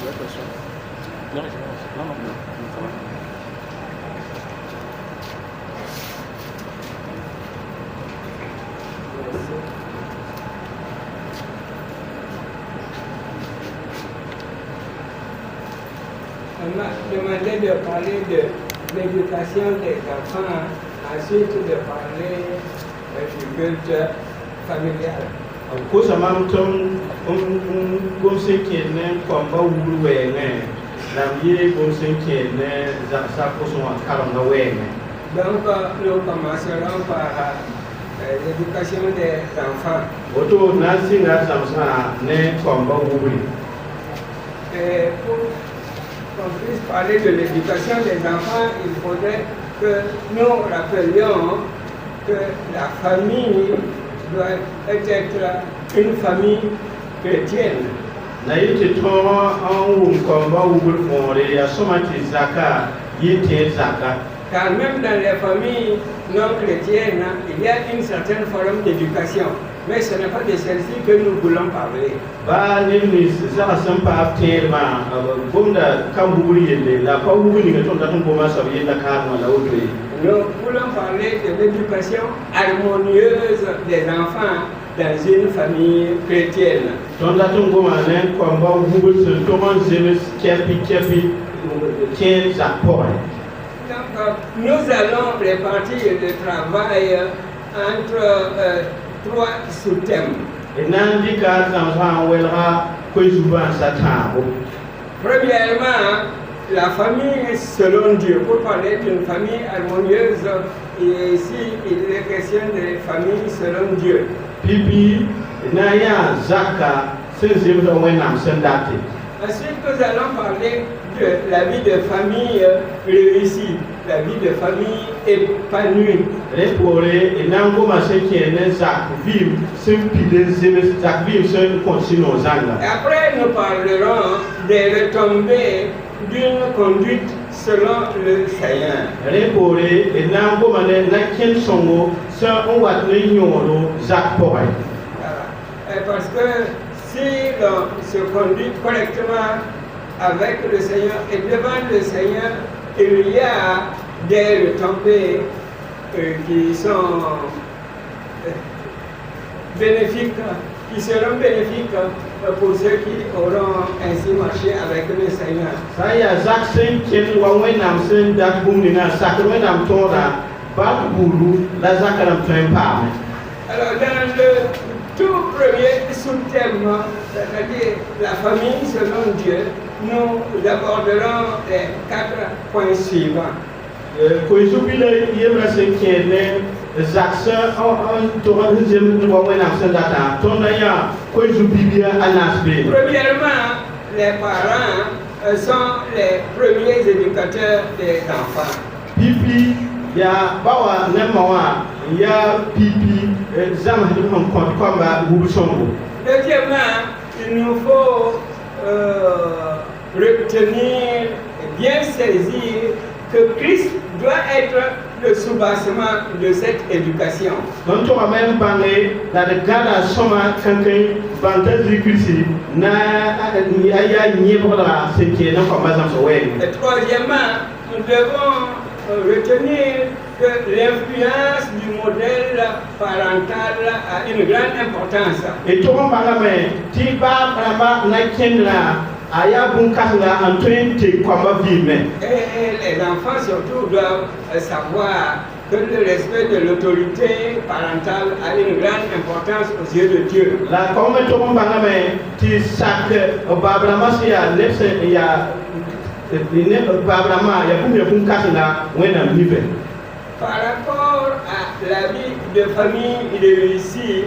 On m'a demandé de parler de l'éducation des enfants, ensuite de parler du culte familial. Kusa mam tum gomsen kene kwamba wulu wenge nam ye gomsen kene za kuso akaranga wenge. Donc nous commencerons par l'éducation des enfants. Oto nasi na samsa ne kwamba wulu. Et pour qu'on puisse parler de l'éducation des enfants, il faudrait que nous rappelions que la famille doit être une famille chrétienne. Na yiti toro an wum kwamba wulu fore ya somati zaka yiti zaka. Car même dans les familles non chrétiennes, il y a une certaine forme d'éducation. Mais ce n'est pas de celle-ci que nous voulons parler. Ba ni za sampa terma gomda kan wulu yende la pa wulu ni to datun boma sabi yenda kan wala woto. Nous voulons parler de l'éducation harmonieuse des enfants dans une famille chrétienne. Donc, nous allons répartir le travail entre trois sous-thèmes. Premièrement, la famille selon Dieu. Pour parler d'une famille harmonieuse, et ici il est question de famille selon Dieu. Pipi, Naya, Zaka, Ensuite, nous allons parler de la vie de famille réussie, la vie de famille épanouie. Et après, nous parlerons des retombées d'une conduite selon le Seigneur. Parce que si l'on se conduit correctement avec le Seigneur et devant le Seigneur, il y a des retombées qui sont bénéfiques, qui seront bénéfiques pour ceux qui auront ainsi marché avec le Seigneur. Alors dans le tout premier sous-thème, c'est-à-dire la famille selon Dieu, nous aborderons les 4 points suivants. Premièrement, les parents sont les premiers éducateurs des enfants. Pipi, ya bawa nemawa, ya pipi, zam hidum kwamba wubusongo. Deuxièmement, il nous faut retenir et bien saisir que Christ doit être le soubassement de cette éducation. Donc, on va même parler dans le cas de Soma, quelqu'un vantage Christ, et troisièmement, nous devons retenir que l'influence du modèle parental a une grande importance. Et tout le monde parle, Tiba, Braba, Nakena, Aya Bunkanga, Antoine, Tekwamba Vime. Et les enfants surtout doivent savoir que le respect de l'autorité parentale a une grande importance aux yeux de Dieu. La commune tout le monde parle, tu sais que Babrama, il y a par rapport à la vie de famille réussie,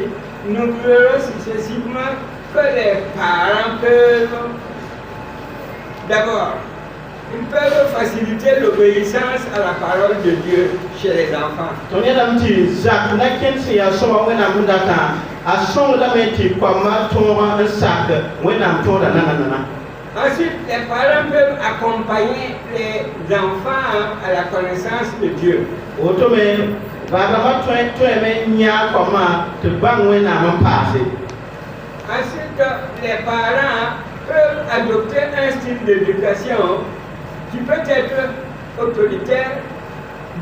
nous verrons successivement que les parents peuvent d'abord, ils peuvent faciliter l'obéissance à la parole de Dieu chez les enfants. Ensuite, les parents peuvent accompagner les enfants à la connaissance de Dieu. Ensuite, les parents peuvent adopter un style d'éducation qui peut être autoritaire,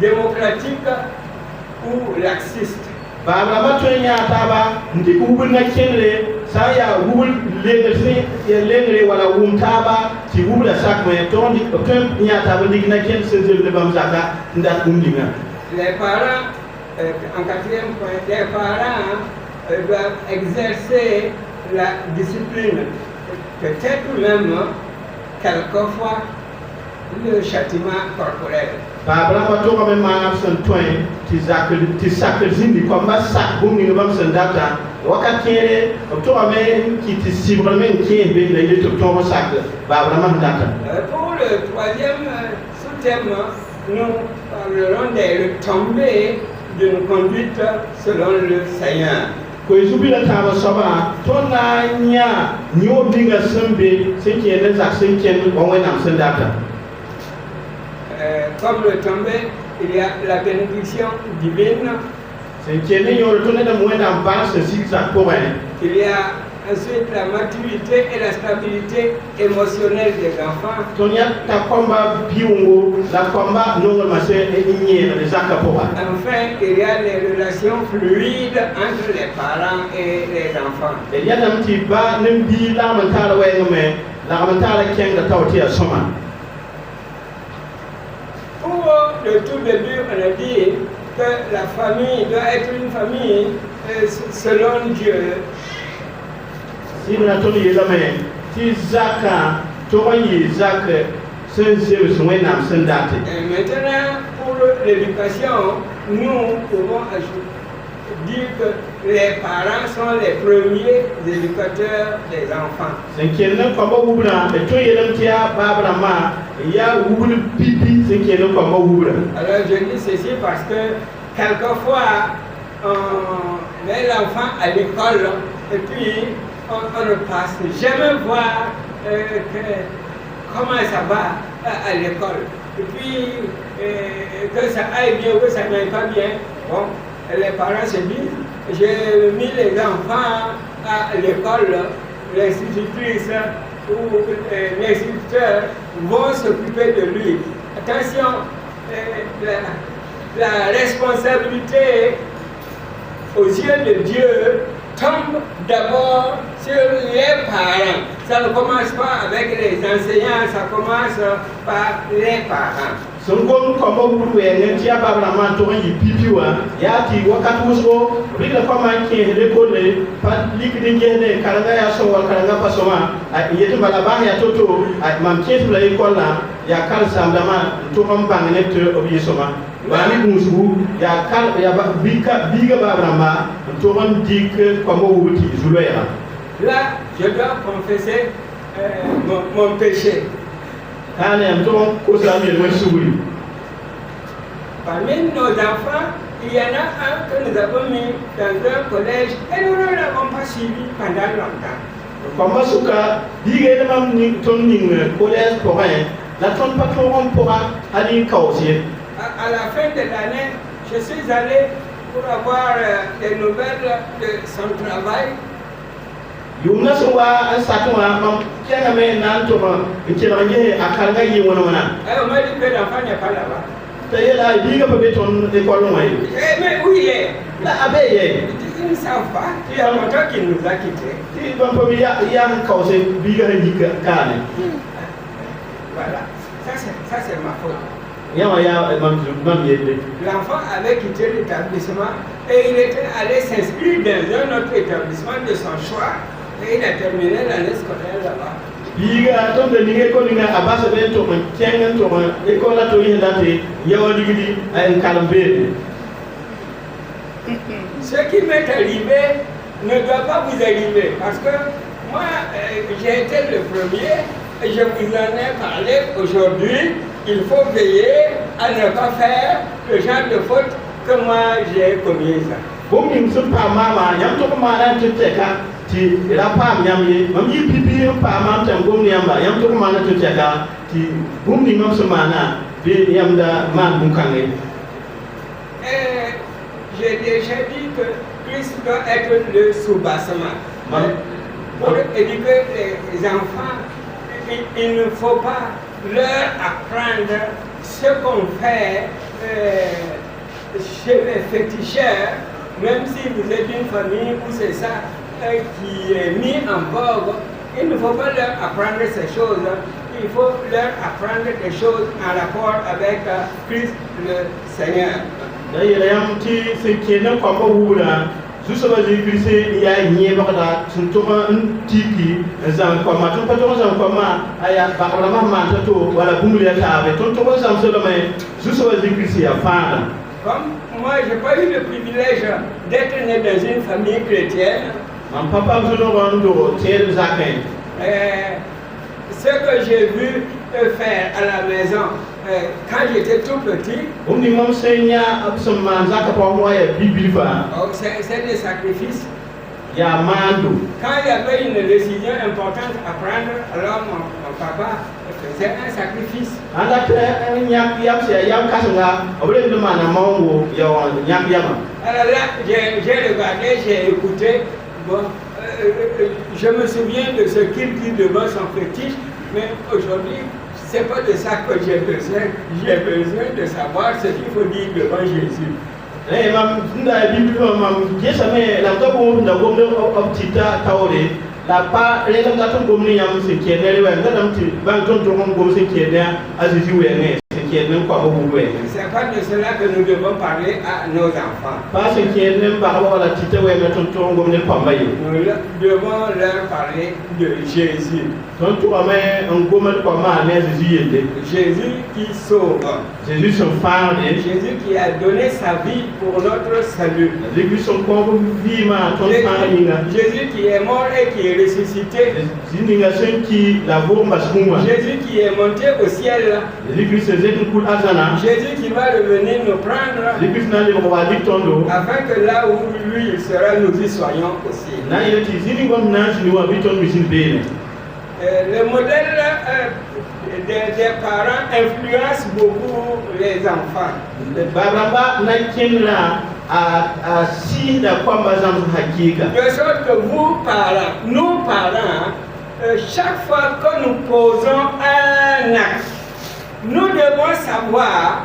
démocratique ou laxiste. Babra ton ya taba ndi wubul na kenre sa ya wubul lengre ya lengre wala taba ti wubul sak me ton di ton ya taba ndi na ken se de bam zaka nda umdinga. Les parents en quatrième point, les parents doivent exercer la discipline, peut-être même quelquefois le châtiment corporel. Babra ba to ba ma san toin ti sakal zindi ko ma sak bum ni bam san data wakati to ba me ki ti sibra men ki be le to to sak babra ma data. Pour le troisième sous-thème, nous parlerons des retombées d'une conduite selon le Seigneur. Ko izubila taba soba to na nya nyo dinga sembe sen ki ne zak sen ken on wenam san data. Comme le tombé, il y a la bénédiction divine. Il y a ensuite la maturité et la stabilité émotionnelle des enfants. Enfin, il y a les relations fluides entre les parents et les enfants. Pour le tout début, on a dit que la famille doit être une famille selon Dieu. Et maintenant, pour l'éducation, nous pouvons dire que les parents sont les premiers éducateurs des enfants. Alors je dis ceci parce que quelquefois on met l'enfant à l'école et puis on ne passe jamais voir comment ça va à l'école. Et puis que ça aille bien ou que ça n'aille pas bien. Bon, les parents se disent, j'ai mis les enfants à l'école, l'institutrice ou l'instituteur vont s'occuper de lui. Attention, la responsabilité aux yeux de Dieu tombe d'abord sur les parents. Ça ne commence pas avec les enseignants, ça commence par les parents. Sungom komo buru ya ntia babra man to yi pipiwa ya ti wakati usko rila kwa manke lekole pa likidin gene karanga ya so wal karanga pasoma yetu balaba ya toto mam chef la ikola ya kal samdama to mam bangne to obisoma bani musu ya kal ya biga babra ma to mam dik komo wuti zuloya. Là je dois confesser mon péché. Parmi nos enfants, il y en a un que nous avons mis dans un collège et nous ne l'avons pas suivi pendant longtemps. À la fin de l'année, je suis allé pour avoir des nouvelles de son travail. Yumna suwa asatuma mam kianga me nantuma ikiranje akaranga yiwona. On m'a dit que l'enfant n'est pas là-bas. Tayela diga beton école moy. Mais où il est? Là abeye. Ils ne savent pas. Il y a longtemps qu'il nous a quittés. Si bampo ya kause biga hika kane. Voilà. Ça c'est ma faute. L'enfant avait quitté l'établissement et il était allé s'inscrire dans un autre établissement de son choix. Et il a terminé l'année scolaire là-bas. Ce qui m'est arrivé ne doit pas vous arriver parce que moi j'ai été le premier et je vous en ai parlé aujourd'hui. Il faut veiller à ne pas faire le genre de faute que moi j'ai commis. Ti rapam yamye mam yi pipi pa mam tam gom yamba yam to mana to tiaka ti gum ni mam semana be yamda man bun kange. J'ai déjà dit que Christ doit être le soubassement. pour éduquer les enfants, il ne faut pas leur apprendre ce qu'on fait chez les féticheurs, même si vous êtes une famille où c'est ça qui est mis en vogue. Il ne faut pas leur apprendre ces choses. Il faut leur apprendre des choses en rapport avec Christ le Seigneur. D'ailleurs, ce qui est comme vous là, tout ce que j'ai glissé, il y a une yébarda, tout un tiki, un comma, tout pas un comma, il y a pas vraiment manteau, voilà, boum, il y a tout un seulement, tout ce que j'ai glissé à faire. Comme moi, je n'ai pas eu le privilège d'être né dans une famille chrétienne. Mon papa vous a tiré Zakin. Ce que j'ai vu faire à la maison quand j'étais tout petit, c'est des sacrifices. Quand il y avait une décision importante à prendre, alors mon papa faisait un sacrifice. Alors là, j'ai regardé, j'ai écouté. Bon, je me souviens de ce qu'il dit devant son fétiche, mais aujourd'hui, ce n'est pas de ça que j'ai besoin. J'ai besoin de savoir ce qu'il faut dire devant Jésus. C'est pas de cela que nous devons parler à nos enfants. Nous devons leur parler de Jésus. Jésus qui sauve. Jésus qui a donné sa vie pour notre salut. Jésus qui est mort et qui est ressuscité. Jésus qui est monté au ciel. Jésus qui va revenir nous prendre afin que là où lui il sera, nous y soyons aussi. Le modèle des parents influence beaucoup les enfants. De sorte que vous, parents, nous parents, chaque fois que nous posons un acte, nous devons savoir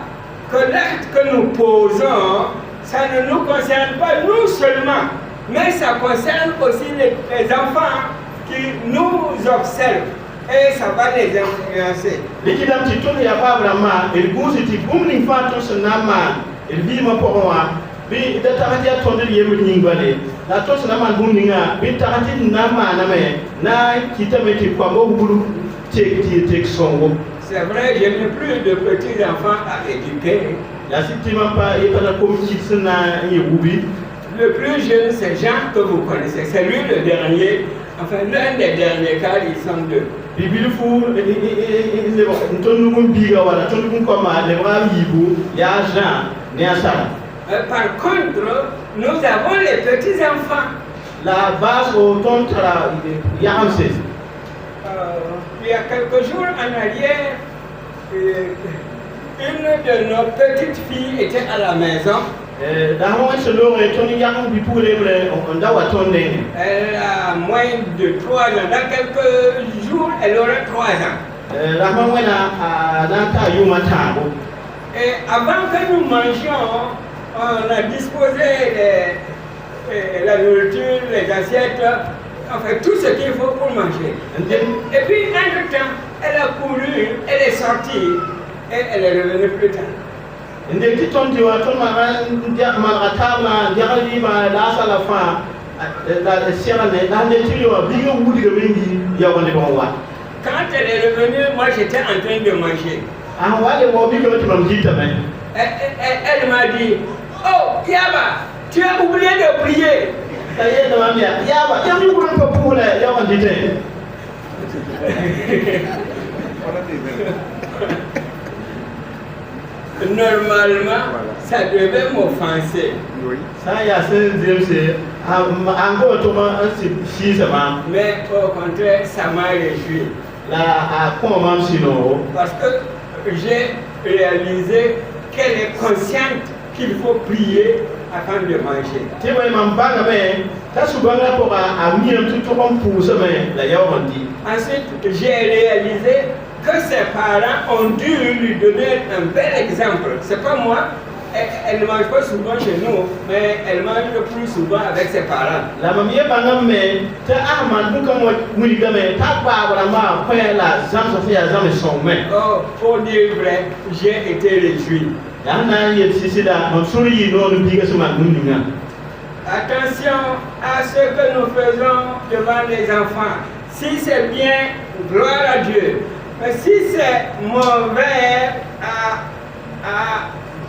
que l'acte que nous posons, ça ne nous concerne pas nous seulement, mais ça concerne aussi les enfants qui nous observent. Et ça va les influencer. C'est vrai, je n'ai plus de petits enfants à éduquer. Le plus jeune, c'est Jean que vous connaissez. C'est lui le dernier. Enfin, l'un des derniers car ils sont deux. Par contre, nous avons les petits enfants. La base au ton il y a quelques jours en arrière, une de nos petites filles était à la maison. Elle a moins de 3 ans. Dans quelques jours, elle aura 3 ans. Et avant que nous mangions, on a disposé la nourriture, les assiettes, enfin tout ce qu'il faut pour manger. Et puis, entre-temps, elle a couru, elle est sortie et elle est revenue plus tard. Quand elle est revenue, moi j'étais en train de manger. Elle m'a dit, oh Yaba, tu as oublié de prier. Normalement, ça devait m'offenser. Mais au contraire, ça m'a réjoui. Parce que j'ai réalisé qu'elle est consciente qu'il faut prier afin de manger. Ti wa man banga me ta su banga pour a mi un tout comme pour ça mais la ya on dit. Ensuite, j'ai réalisé que ses parents ont dû lui donner un bel exemple. C'est pas moi. Elle ne mange pas souvent chez nous, mais elle mange le plus souvent avec ses parents. La mamie banga me ta ahman bu comme muri game ta ba vraiment quoi la zam ça fait zam son mais. Oh, pour dire vrai, j'ai été réjoui. Ya na yet sisi da on suri no no biga sama nuninga. Attention à ce que nous faisons devant les enfants. Si c'est bien, gloire à Dieu. Mais si c'est mauvais,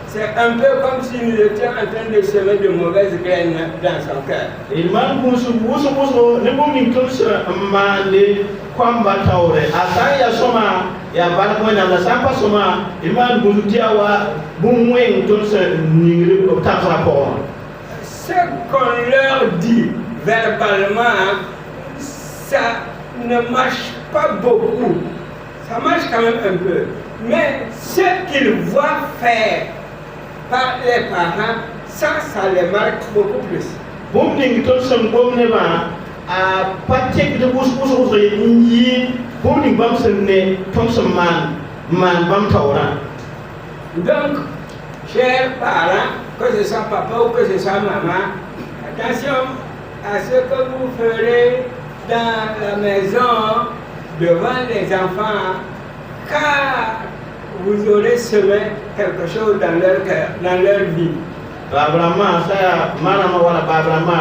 c'est un peu comme si nous étions en train de semer de mauvaises graines dans son cœur. Il m'a busu ne bon ni tout ça mande kwamba taure asaya soma ya bala ko na la sampa soma il m'a busu tiawa bumwe tout ça ni ta rapport. Ce qu'on leur dit verbalement, ça ne marche pas beaucoup. Ça marche quand même un peu. Mais ce qu'ils voient faire par les parents, ça les marque beaucoup plus. Bum ning to sam bom ne ba a patek de bus yi bum ning bam sam ne tom sam man bam taura. Donc, chers parents, que ce soit papa ou que ce soit maman, attention à ce que vous ferez dans la maison devant les enfants, car vous aurez semé quelque chose dans leur cœur, dans leur vie. Babrama saya mana wala babrama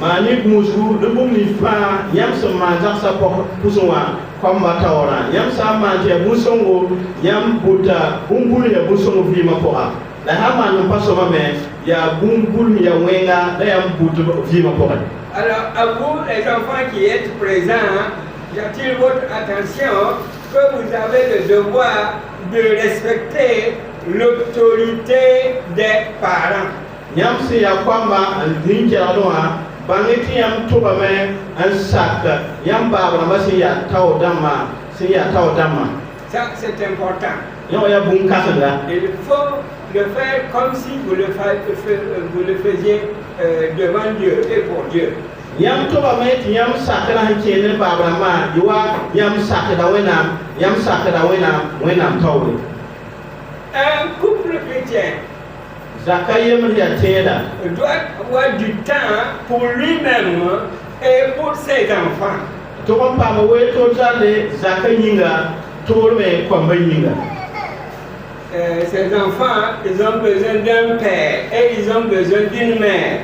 mani musu de bum ni fa yam sama jak sa po puswa komba tawra yam sa ma je busongo yam buta bumbulu ya busongo vi ma poa la hama no paso mame ya bumbulu ya wenga da yam buta vi ma poa. Alors à vous les enfants qui êtes présents, j'attire votre attention que vous avez le devoir de respecter l'autorité des parents. Yam si ya kwamba ninja doa bangeti yam toba me an sak yam babra masi ya taw dama si ya taw dama. Ça c'est important. Yo ya bun kasanga. Il faut le faire comme si vous le faisiez devant Dieu et pour Dieu. Yam toba me ti yam sak na hanchene babra ma yiwa yam sak da wenam tawle. Un couple chrétien doit avoir du temps pour lui-même et pour ses enfants. Ces enfants, ils ont besoin d'un père et ils ont besoin d'une mère.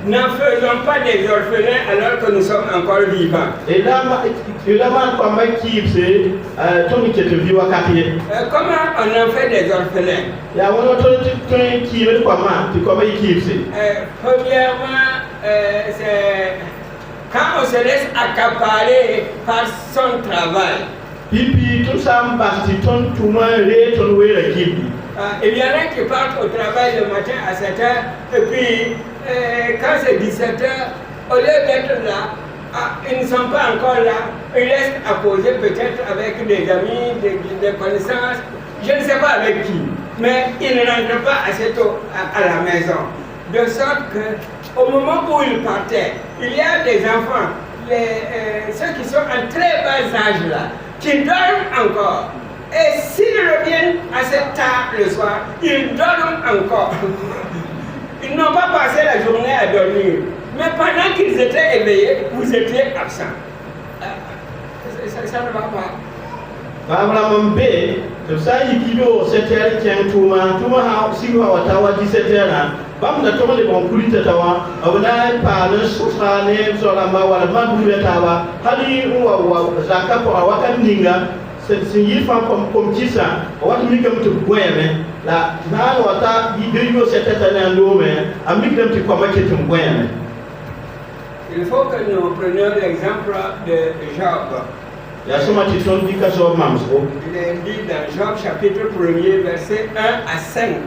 N'en faisons pas des orphelins alors que nous sommes encore vivants. Comment on en fait des orphelins? Premièrement, c'est quand on se laisse accaparer par son travail. Pipi tout ça basti ton tout moi les ton wera kibi. Il y en a qui partent au travail le matin à 7h et puis quand c'est 17h, au lieu d'être là, ils ne sont pas encore là. Ils restent à poser peut-être avec des amis, des connaissances, je ne sais pas avec qui. Mais ils ne rentrent pas assez tôt à la maison. De sorte qu'au moment où ils partaient, il y a des enfants, ceux qui sont en très bas âge là, qui dorment encore. Et s'ils reviennent assez tard le soir, ils dorment encore. Ils n'ont pas passé la journée à dormir. Mais pendant qu'ils étaient éveillés, vous étiez absents. Ça ne va pas. Babra mambe, to sai kido setere ken tuma ha siwa watawa 17 na bam da to le bon kulita tawa abuna pa na sufane so la ma wala ma bu tawa hali wa zakka ko awakan ninga sin yi fa kom kisa wat mi kam to boyeme la na wata yi biyo setata na ndome amik dem ti ko maketum boyeme. Il faut que nous prenions l'exemple de Job. Il est dit dans Job chapitre 1er, verset 1 à 5.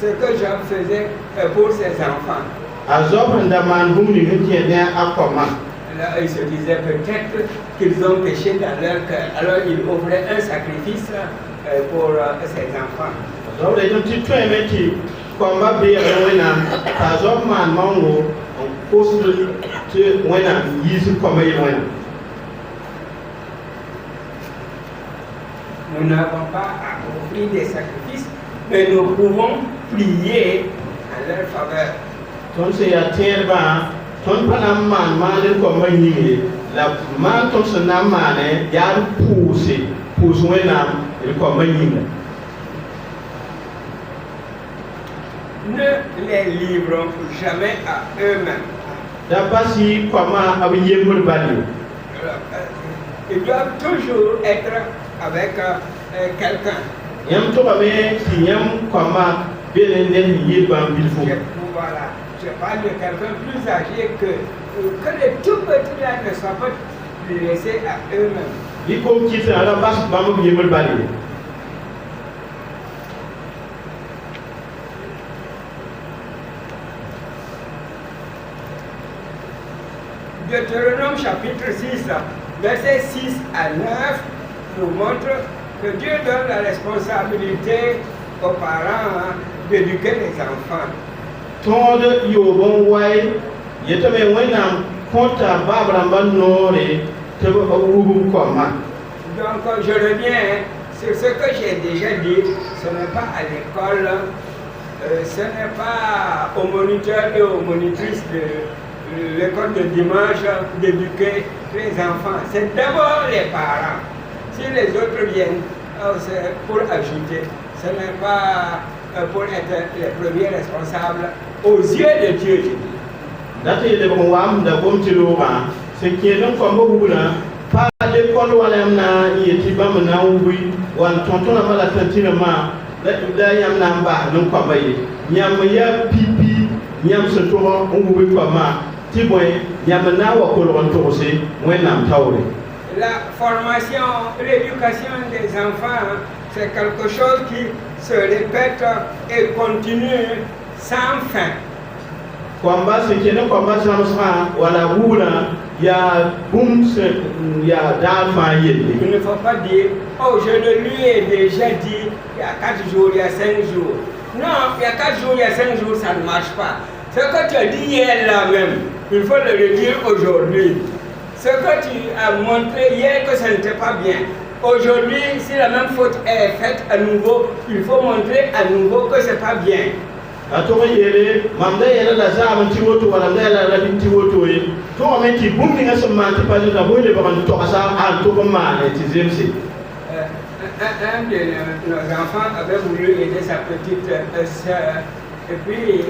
Ce que Job faisait pour ses enfants. Là, ils se disaient peut-être qu'ils ont péché dans leur cœur. Alors ils offraient un sacrifice pour ces enfants. Donc les gens qui tuent mais qui combat bien par exemple mango on cause de wena yisu comme wena. Nous n'avons pas à offrir des sacrifices, mais nous pouvons prier en leur faveur. Ton se ya terba ton panam man comme la man ton se na mane ya pousse wena comme Ne les livrons jamais à eux-mêmes. D'abasi comment aviez vous bali. Ils doivent toujours être avec quelqu'un. Yam to me si yam comment belenden yeba bilfo. Voilà, je parle de quelqu'un plus âgé que les tout petits là ne soient pas laissés à eux-mêmes. Il faut qu'ils soient à la base de yeba bali. Deutéronome chapitre 6, versets 6 à 9 nous montre que Dieu donne la responsabilité aux parents d'éduquer les enfants. Tode yobon way yetame wenam konta babramba nore tebe awubu koma. Donc je reviens sur ce que j'ai déjà dit, ce n'est pas à l'école, ce n'est pas aux moniteurs et aux monitrices de l'école de dimanche d'éduquer les enfants, c'est d'abord les parents. Si les autres viennent, c'est pour ajouter, ce n'est pas pour être les premiers responsables aux yeux de Dieu. Date de bon wam da bom tiloba ce qui est donc comme beaucoup là pas l'école wala na yeti bam na wubi wan tonton na mala tantinama da yam na mba non ko baye nyam ya pipi nyam se to on wubi ko ma tiboy nyam na wa ko ron to se wenam tawre. La formation, l'éducation des enfants, c'est quelque chose qui se répète et continue sans fin. Kwamba sekene kwamba samsa wala wula ya bumse ya dafa yelle. Il ne faut pas dire oh je le lui ai déjà dit il y a 4 jours, il y a 5 jours. Non, il y a 4 jours, il y a 5 jours, ça ne marche pas. Ce que tu as dit hier là même, il faut le redire aujourd'hui. Ce que tu as montré hier que ça n'était pas bien. Aujourd'hui, si la même faute est faite à nouveau, il faut montrer à nouveau que ce n'est pas bien. Atoma yele mamda yele la zaman ti woto wala da la rabin ti woto yi to o meti bumbi nga sama ti pa da bo le ba to asa an to ko ma ne ti zemsi Un de nos enfants avait voulu aider sa petite sœur et puis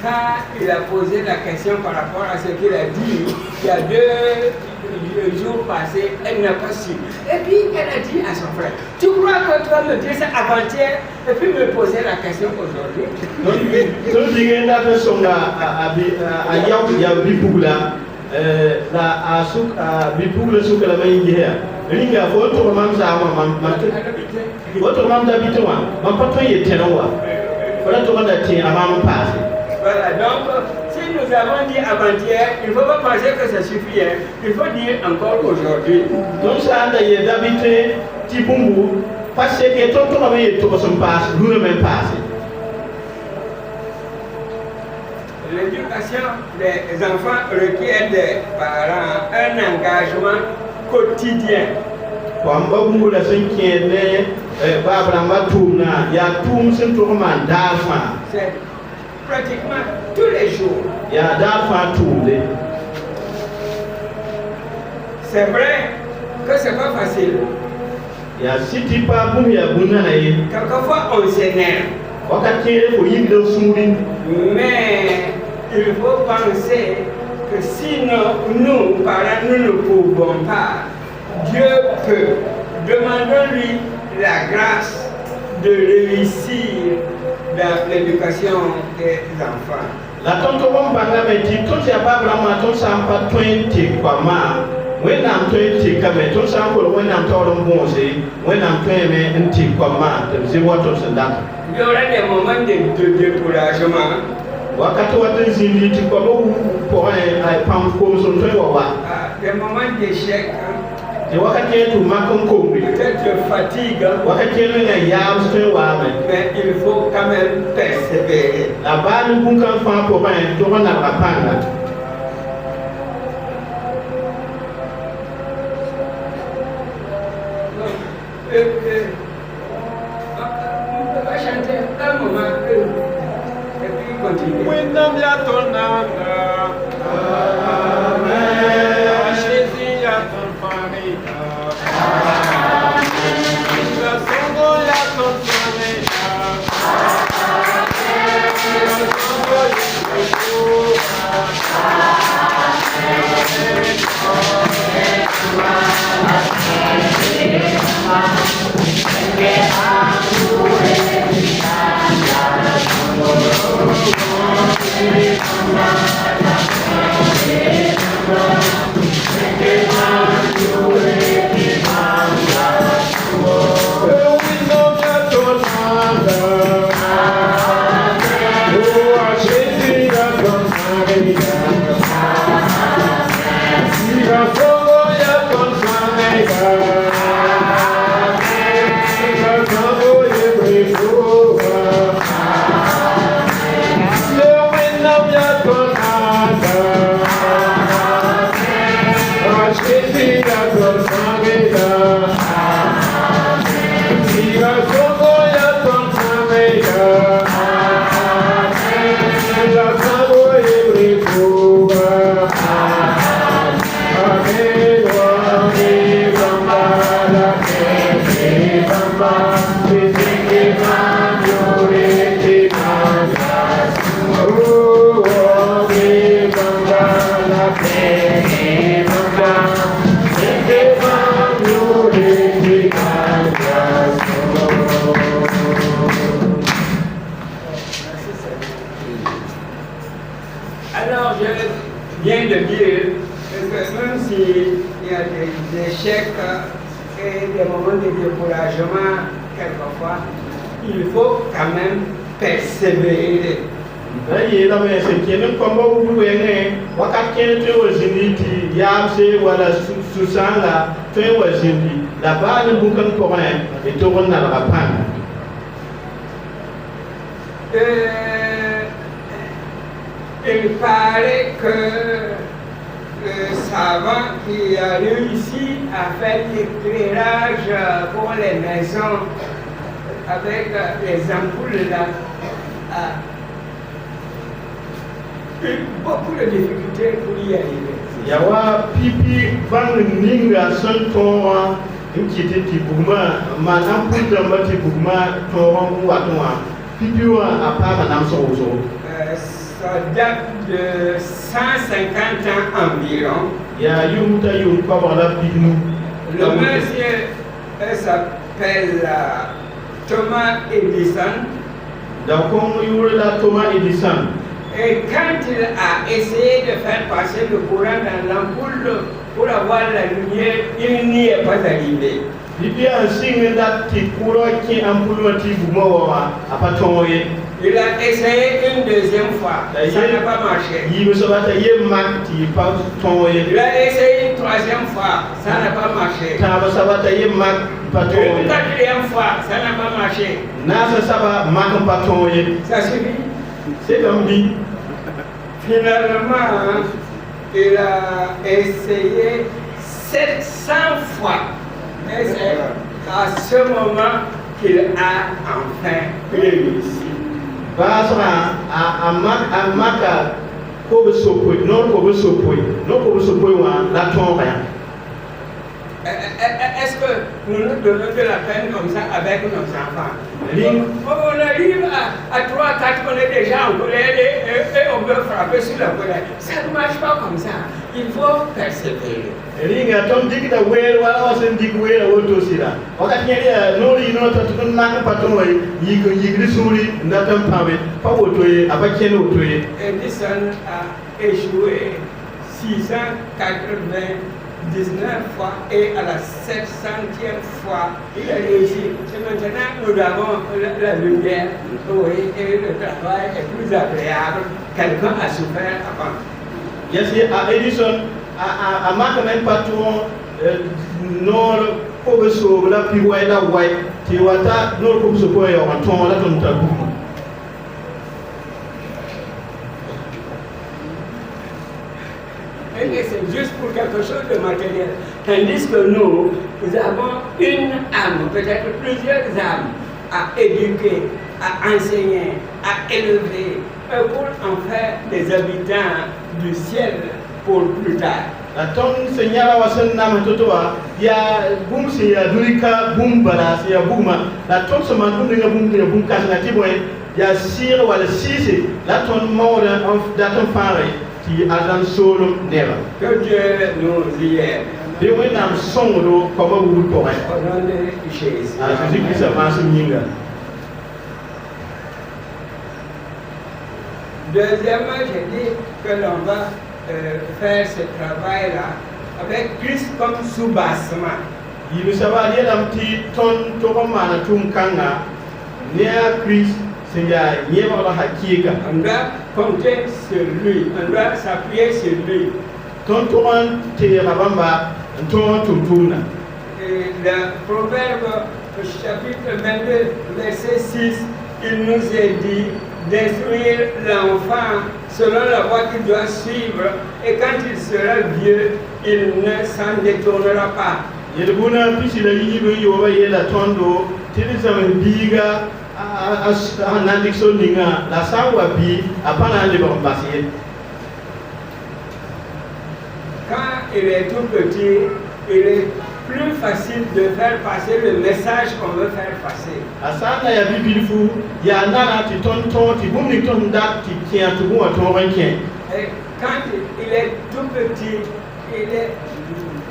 quand il a posé la question par rapport à ce qu'il a dit il y a 2 jours passés, elle n'a pas su. Et puis elle a dit à son frère, tu crois que tu vas me dire ça avant-hier et puis me poser la question aujourd'hui? Donc il y a une personne à Yaou Bipugla, la Asuk Bipugla Sukala Maïdia. Il y a votre mamza, votre mamza bitoua, ma patron est ténoa. Voilà tout le monde a tiré à maman passe. Voilà, donc si nous avons dit avant-hier, il ne faut pas penser que ça suffit, hein. Il faut dire encore aujourd'hui. Donc ça a été d'habiter Tibumbu, parce que tout le monde est son passe, nous ne même pas. L'éducation des enfants requiert des parents un engagement quotidien. Kwamba bungu la senkene babramba tumna ya tum sen to man dafa. C'est pratiquement tous les jours. Ya dafa tumde. C'est vrai que c'est pas facile. Ya siti pa bum ya bunna yi. Quelquefois on s'énerve. Wakati ko yimdo sumbi. Mais il faut penser que sinon nous parents nous ne pouvons pas. Dieu peut. Demandons-lui la grâce de réussir dans l'éducation des enfants. La tonto bon banga meti tonto ya babra ma tonto sampa 20 kwa ma wenam 20 kame tonto sampo wenam tawron bonse wenam 20 nti kwa ma te ziwa tonto ndak. Il y aura des moments de découragement. wakati watu zindi ti kwa bo pour un pam ko son toy wa des moments d'échec, te wakati yetu makon ko peut-être fatigue, wakati yetu na ya toy wa mais il faut quand même persévérer. la ban bun kan fa pour ben to na rapanga On va chanter un moment et puis continuer. Windom ya tonanga, amen. Ashezi ya tonfanega, la songo ya tonfanega, la songo ya Alors, je viens de dire que même s'il y a des échecs et des moments de découragement, quelquefois, il faut quand même persévérer. Ayi la me se kene kombo bu wene wakati kene to wazindi ya se wala susanga to wazindi la ba ne bu kan ko et to wonna la pan Il paraît que le savant qui a réussi à faire l'éclairage pour les maisons avec les ampoules là a eu beaucoup de difficultés pour y arriver. yawa pipi van ninga son towa nkiti ti bugma manam pudda mati bugma towa watwa pipi wa apa manam so Ça date de 150 ans environ. ya yumuta yum ko wala bignu Le monsieur s'appelle Thomas Edison. donc on yura Thomas Edison. Et quand il a essayé de faire passer le courant dans l'ampoule pour avoir la lumière, il n'y est pas arrivé. Bibi un signe d'acti courant qui ampoule ti bugma apatoye. Il a essayé une deuxième fois, ça n'a pas marché. Il a essayé une troisième fois, ça n'a pas marché. Une quatrième fois, ça n'a pas marché. Ça suffit. C'est comme dit. Finalement, il a essayé 700 fois. Mais c'est à ce moment qu'il a enfin réussi. Basra amaka ko be sopoi non ko be sopoi wa la tombe. Est-ce que nous nous donnons de la peine comme ça avec nos enfants? On arrive à 3-4, on est déjà en colère et on veut frapper sur la colère. Ça ne marche pas comme ça. Il faut persévérer. Ringa tom digda wer wala wasen dig wer woto sira wakati nyeri nori no to tun nak paton way yigri suri natam pawe pa woto ye abakene woto ye. Edison a échoué 680 19 fois et à la 700e fois, il a réussi. C'est maintenant que nous avons la lumière, oui, et le travail est plus agréable. Quelqu'un a souffert avant. Yes, à Edison, à marque même pas tout, non, pour sauver la plus ouais, la ouais, tu vois, non, pour se poser en ton, là, ton tabou. Et c'est juste pour quelque chose de matériel. Tandis que nous avons une âme, peut-être plusieurs âmes, à éduquer, à enseigner, à élever, pour en faire des habitants du ciel pour plus tard. La tonne senyala wasan nama totoa ya bum se ya durika bum bala se ya buma la tonne se mandum de bum kasna tiboy ya sir wala sisi la tonne mawda of daton fare ti adan solo neba. Que Dieu nous y aide. De wenam songdo koma wul ko ay. Au nom de Jésus. Jésus Christ a masu nyinga. Deuxièmement, j'ai dit que l'on va faire ce travail-là avec Christ comme sous-bassement. Yibi saba yelam ti ton to ko mana tum kanga ne Christ se ya yeba la hakika. On doit compter sur lui, on doit s'appuyer sur lui. Ton to on te rabamba ton tumtuna. Et le Proverbe chapitre 22 verset 6, il nous est dit d'instruire l'enfant selon la voie qu'il doit suivre, et quand il sera vieux, il ne s'en détournera pas. Yelbuna pisila yibe yoba yela tondo tilizama biga a nandikso ninga la sawa bi apana le bambasiye. Quand il est tout petit, il est plus facile de faire passer le message qu'on veut faire passer. Asana ya bibilifu ya nana ti tonton ti bumni ton dat ti tien tu bo ton rankin. Et quand il est tout petit, il est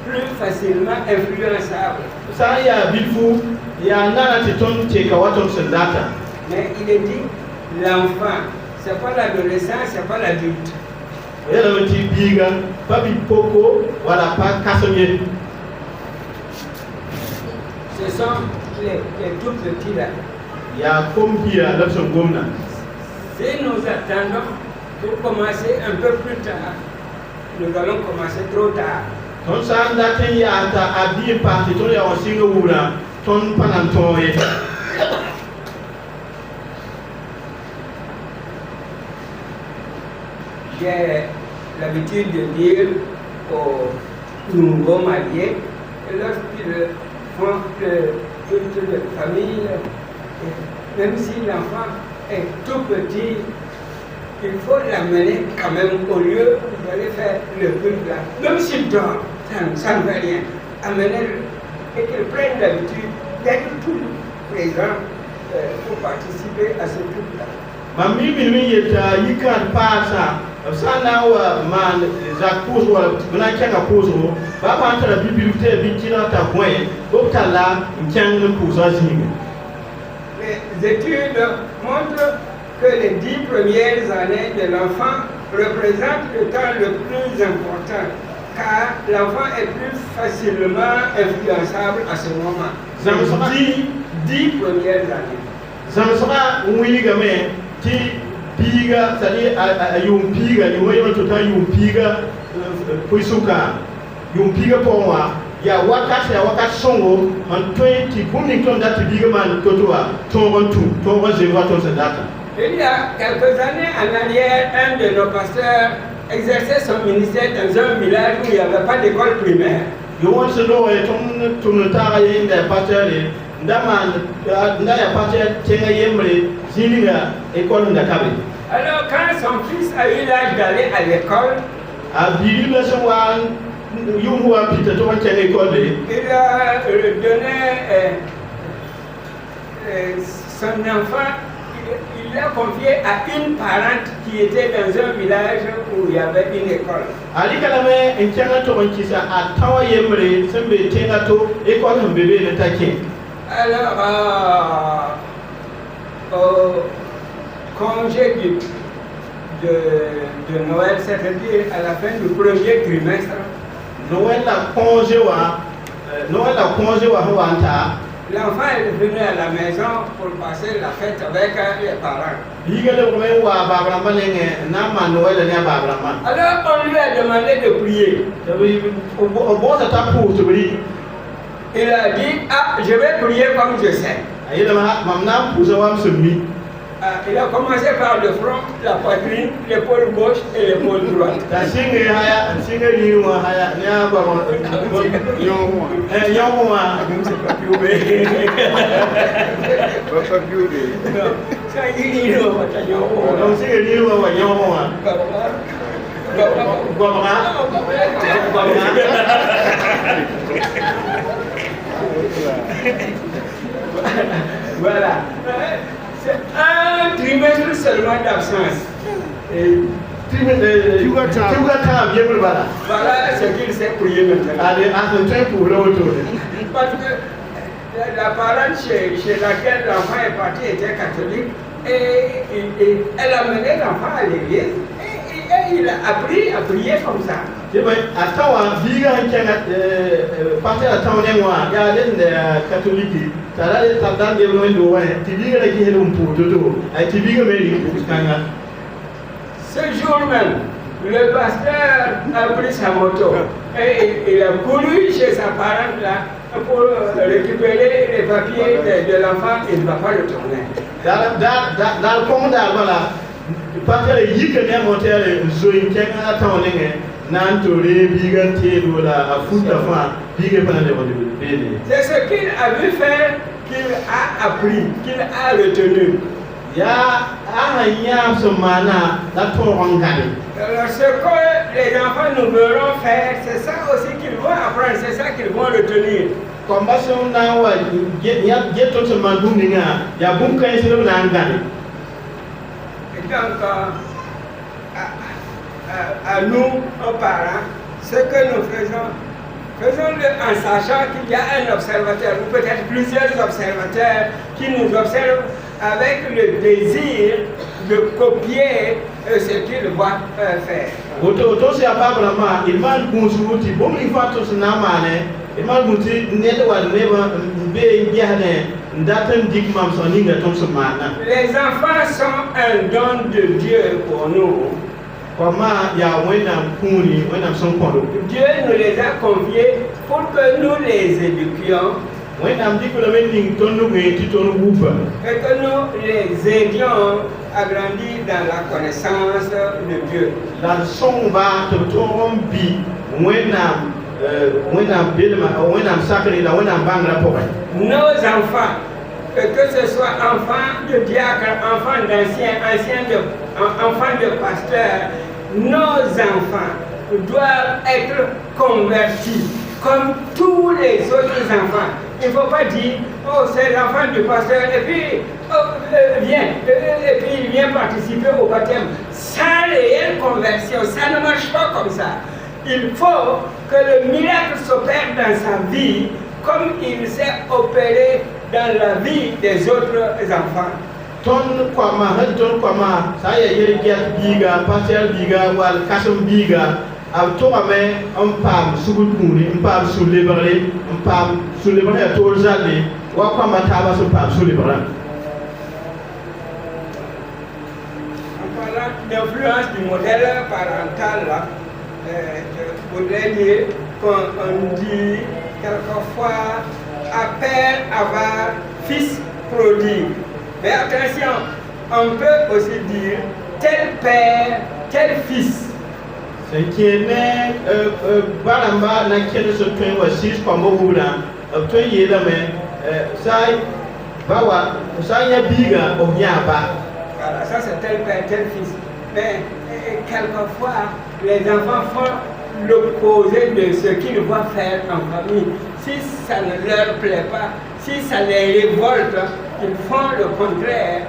plus facilement influençable. Sa ya bibilifu ya nana ti ton ti ka waton sendata. Mais il est dit l'enfant, c'est pas l'adolescent, c'est pas l'adulte. Yela ti biga pa bi poko wala pa kasonye. Ce sont les tout petits là. Ya kompia lapso gomna. Si nous attendons pour commencer un peu plus tard, nous allons commencer trop tard. Ton sa ndaten ya ta abi parti ton ya osinga wura ton pananton ye. J'ai l'habitude de dire aux nouveaux mariés que lorsqu'ils font toute la famille, même si l'enfant est tout petit, il faut l'amener quand même au lieu où vous allez faire le culte là. Même s'il dort, ça ne fait rien. Amenez-le et qu'il prenne l'habitude d'être tout présent pour participer à ce culte là. Mami min yeta yikan pasa sana wa man za kuzo wa na kyanga kuzo ba ba tara bibilu te bikina ta boye bokala kyanga kuzo zinga. Les études montrent que les 10 premières années de l'enfant représentent le temps le plus important, car l'enfant est plus facilement influençable à ce moment. Les 10 premières années. Zamsaba unwi game ti biga sali ayum biga ni wayo to ta yum biga puisuka yum biga powa ya wakat songo man 20 bumni ton dati biga man totoa tongon zeva ton sedata. Il y a quelques années en arrière, un de nos pasteurs exerçait son ministère dans un village où il n'y avait pas d'école primaire. Yo won se do e ton tara yinda patare ndama nda ya patare tenga yemre zininga école ndakabe. Alors quand son fils a eu l'âge d'aller à l'école, a bibi la so wan yumu wa pita to tenga école. Il a donné son enfant, il l'a confié à une parente qui était dans un village où il y avait une école. Ali kalame enkyanga to kisa atawa yemre sembe tenga to école mbebe ne take. Alors au congé de Noël, c'est-à-dire à la fin du premier trimestre, Noël la congé wa hawanta. L'enfant est venu à la maison pour passer la fête avec les parents. Alors on lui a demandé de prier. Il a dit, ah, je vais prier comme je sais. Il a commencé par le front, la poitrine, l'épaule gauche et l'épaule droite. Voilà. C'est un trimestre seulement d'absence. Voilà ce qu'il s'est prié maintenant. Parce que la parente chez laquelle l'enfant est parti était catholique et elle a mené l'enfant à l'église et il a appris à prier comme ça. Ce jour même, le pasteur a pris sa moto et il a couru chez sa parente là pour récupérer les papiers de l'enfant. Il ne va pas retourner. C'est ce qu'il a vu faire qu'il a appris, qu'il a retenu. Alors ce que les enfants nous verront faire, c'est ça aussi qu'ils vont apprendre, c'est ça qu'ils vont retenir. Et donc, à nous, aux parents, ce que nous faisons-le en sachant qu'il y a un observateur, ou peut-être plusieurs observateurs qui nous observent avec le désir de copier ce qu'ils voient faire. Les enfants sont un don de Dieu pour nous. Dieu nous les a confiés pour que nous les éduquions et que nous les aidions à grandir dans la connaissance de Dieu. Nos enfants, que ce soit enfants de diacre, enfants d'anciens, enfants de pasteurs, nos enfants doivent être convertis comme tous les autres enfants. Il ne faut pas dire, oh c'est l'enfant du pasteur et puis il vient participer au baptême. Sans réelle conversion, ça ne marche pas comme ça. Il faut que le miracle s'opère dans sa vie comme il s'est opéré dans la vie des autres enfants. L'influence du modèle parental, là, je voudrais dire qu'on dit quelquefois à père avare, fils prodigue. Mais attention, on peut aussi dire tel père, tel fils. C'est qui est né, Baramba n'a qu'à se tenir à 6 comme au bout d'un, obtenir la main, ça y a biga au Yaba. Voilà, ça c'est tel père, tel fils. Mais quelquefois, les enfants font l'opposé de ce qu'ils voient faire en famille. Si ça ne leur plaît pas, si ça les révolte, ils font le contraire.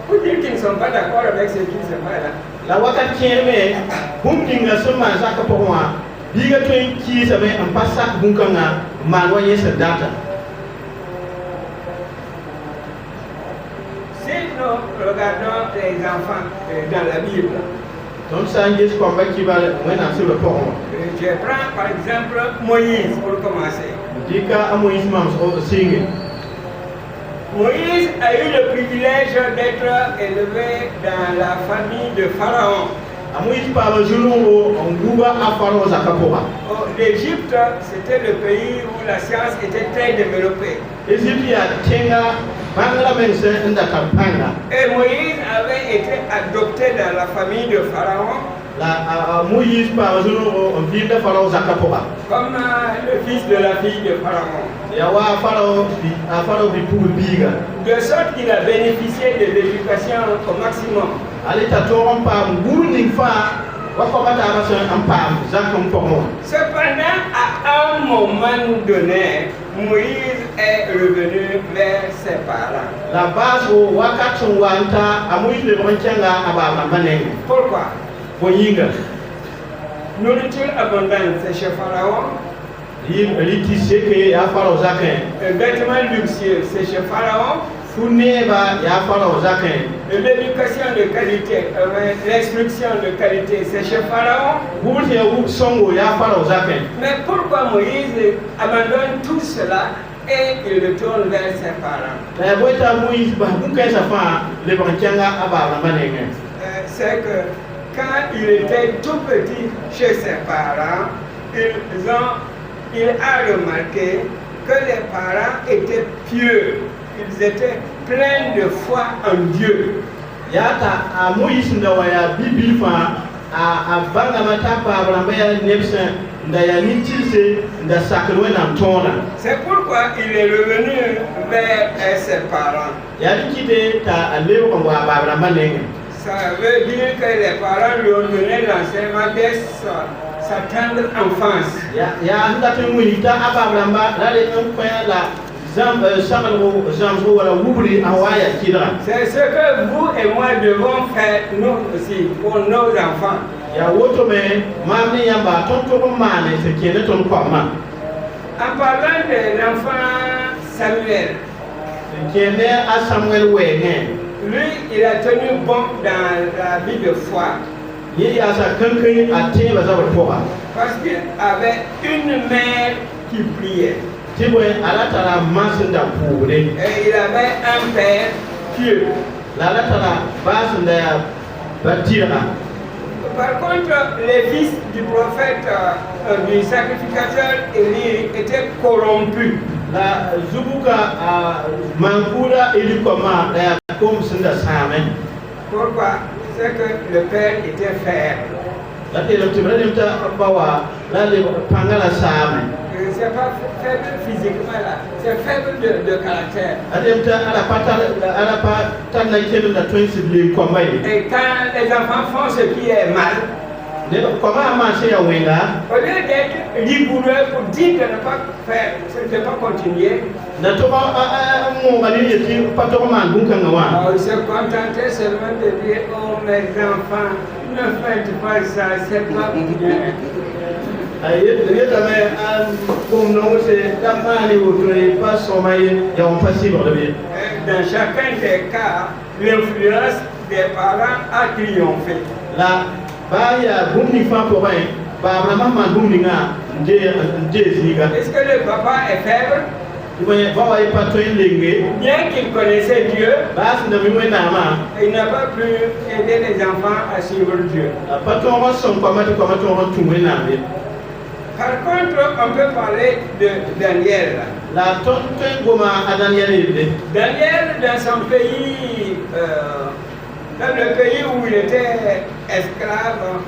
Pour dire qu'ils ne sont pas d'accord avec ce qui se passe là. La waka tieme, bunkinga sema zaka pour moi. Biga toi qui savait un passage bunkanga, maloyer cette date. Si nous regardons les enfants dans la Bible, donc ça ngis ko ba ki ba wena sur le port Je prends par exemple Moïse pour commencer. dika amoïs mam so singi Moïse a eu le privilège d'être élevé dans la famille de Pharaon. amoïs pa ba julu on guba afaro zakapora L'Égypte, c'était le pays où la science était très développée. Égyptia tenga bangla mense nda kampanga Et Moïse avait été adopté dans la famille de Pharaon la Moïse pa julu on vinda faro zakapora comme le fils de la fille de Pharaon. ya wa faro bi pour biga De sorte qu'il a bénéficié de l'éducation au maximum. alita toron pa ngurni fa wa ko bata ba so am pa zakom pomo Cependant, à un moment donné, Moïse est revenu vers ses parents. la base o wakati wanta amoïs le branchanga aba maneng Pourquoi? boyinga Nourriture abondante, c'est chez Pharaon. liti seke ya faro zakin Vêtements luxueux, c'est chez Pharaon. funeba ya faro zakin L'éducation de qualité, l'instruction de qualité, c'est chez Pharaon. buti ya songo ya faro zakin Mais pourquoi Moïse abandonne tout cela et il retourne vers ses parents? la boita moïs ba bukai sa fa le branchanga aba maneng C'est que quand il était tout petit chez ses parents, il a remarqué que les parents étaient pieux. Ils étaient pleins de foi en Dieu. yata a moïs ndawaya bibil fa a banga mata pa bramba ya nebsa ndaya nitilse nda sakrwe na tona C'est pourquoi il est revenu vers ses parents. yali kite ta alewo ko wa ba bramba nenge Ça veut dire que les parents lui ont donné l'enseignement dès sa tendre enfance. ya ndate muita aba bramba la le ko la zambo wala wubri awaya kidra C'est ce que vous et moi devons faire nous aussi pour nos enfants. ya woto me mamni yamba tonto ko mane se kene ton ko ma En parlant de l'enfant Samuel, kene a Samuel wenge lui, il a tenu bon dans la vie de foi yi ya sa kankan a te ba za ba foba parce qu'il avait une mère qui priait tibwe ala tara masinda pure et il avait un père pieux. la ala tara basinda ya batira Par contre, les fils du prophète, du sacrificateur Élie étaient corrompus. la zubuka mankura ili koma da ya kom sinda samen Pourquoi? C'est que le père était faible. la te lo tibrani ta bawa la le pangala samen C'est pas faible physiquement là, c'est faible de caractère. ademta ala pa na kenu da twins le komai Et quand les enfants font ce qui est mal, ne koma ma se ya wenga au lieu d'être rigoureux pour dire de ne pas faire, de ne pas continuer, na to mo ngani yeti pato man bunka ngawa il se contentait seulement de dire, oh mes enfants, ne faites pas ça, c'est pas bien. yeta me an kom no se damani wotre pas somaye ya on pasible de bien Dans chacun des cas, l'influence des parents a triomphé. la baya bumni fa ko bay ba vraiment man bumni nga nde ziga Est-ce que le papa est faible? mais ba way pato lenge Bien qu'il connaissait Dieu, bas na mi wena ma il n'a pas pu aider les enfants à suivre Dieu. pato wa son ko mato tu wena be Par contre, on peut parler de Daniel. la ton goma adaniel de Daniel, dans son pays, dans le pays où il était esclave,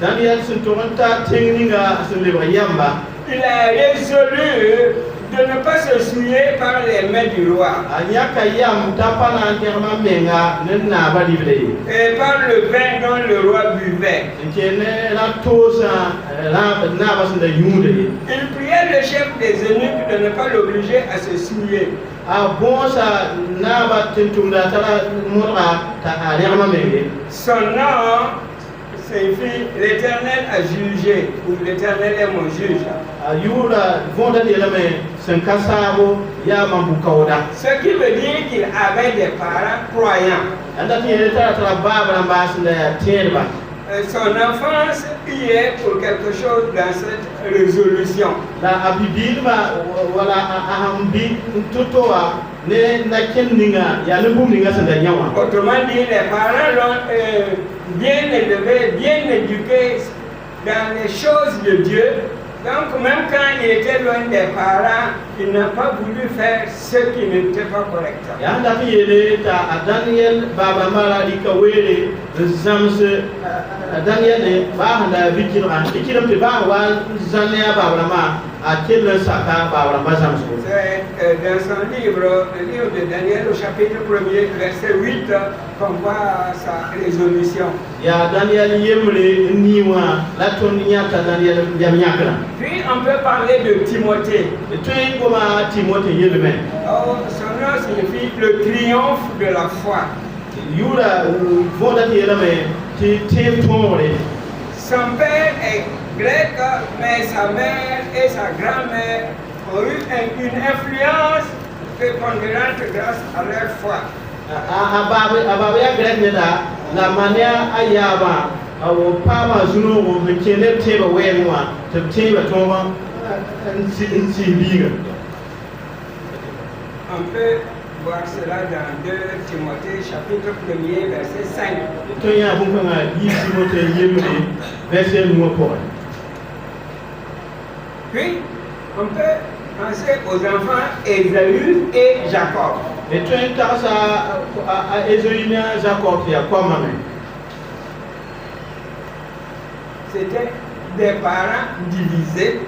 Daniel sun toronta tenginga sun le yamba il a résolu de ne pas se souiller par les mains du roi anyaka yam tapana terma menga nenna ba libre et par le vin dont le roi buvait. kene la tosa la na ba sun da yude Il priait le chef des eunuques de ne pas l'obliger à se souiller. a bonsa na ba tintumda tara mura ta terma menge Son nom signifie l'Éternel a jugé ou l'Éternel est mon juge. ayura vonda de la me sen kasabo ya mambu kawda Ce qui veut dire qu'il avait des parents croyants. anda ti tara baba na ba sun da terba son enfance y est pour quelque chose dans cette résolution. La abibil ma wala ahambi tutoa ne na kenninga ya ne buminga sanda nyawa. Autrement dit, les parents l'ont bien élevé, bien éduqué dans les choses de Dieu. Donc même quand il était loin des parents, il n'a pas voulu faire ce qui n'était pas correct. Ya nda yele ta Daniel baba mara di kawele zamse Daniel ne ba handa bikira ikiram te ba wa zanne baba ma a kella saka baba ma zamse. C'est dans son livre, le livre de Daniel au chapitre 1er, verset 8, qu'on voit sa résolution. Ya Daniel yemle niwa la tonia ta Daniel yamnyakra. Puis on peut parler de Timothée. Et toi comment Timothée yelme. Oh, son nom signifie le triomphe de la foi. Yura voda yelme ti tore. Son père est grec, mais sa mère et sa grand-mère ont eu une influence prépondérante grâce à leur foi. Ababe ya grec ne da la mania ayaba awo pama zuno wo mekene teba wenwa te teba toma nsi liga. On peut voir cela dans 2 Timothée chapitre 1er verset 5. To ya bunga nga yi Timothée yemle verset nuwa ko. Puis on peut penser aux enfants Ésaü et Jacob. Et toi ça a Ezoïna Jacob ya quoi maman. C'était des parents divisés.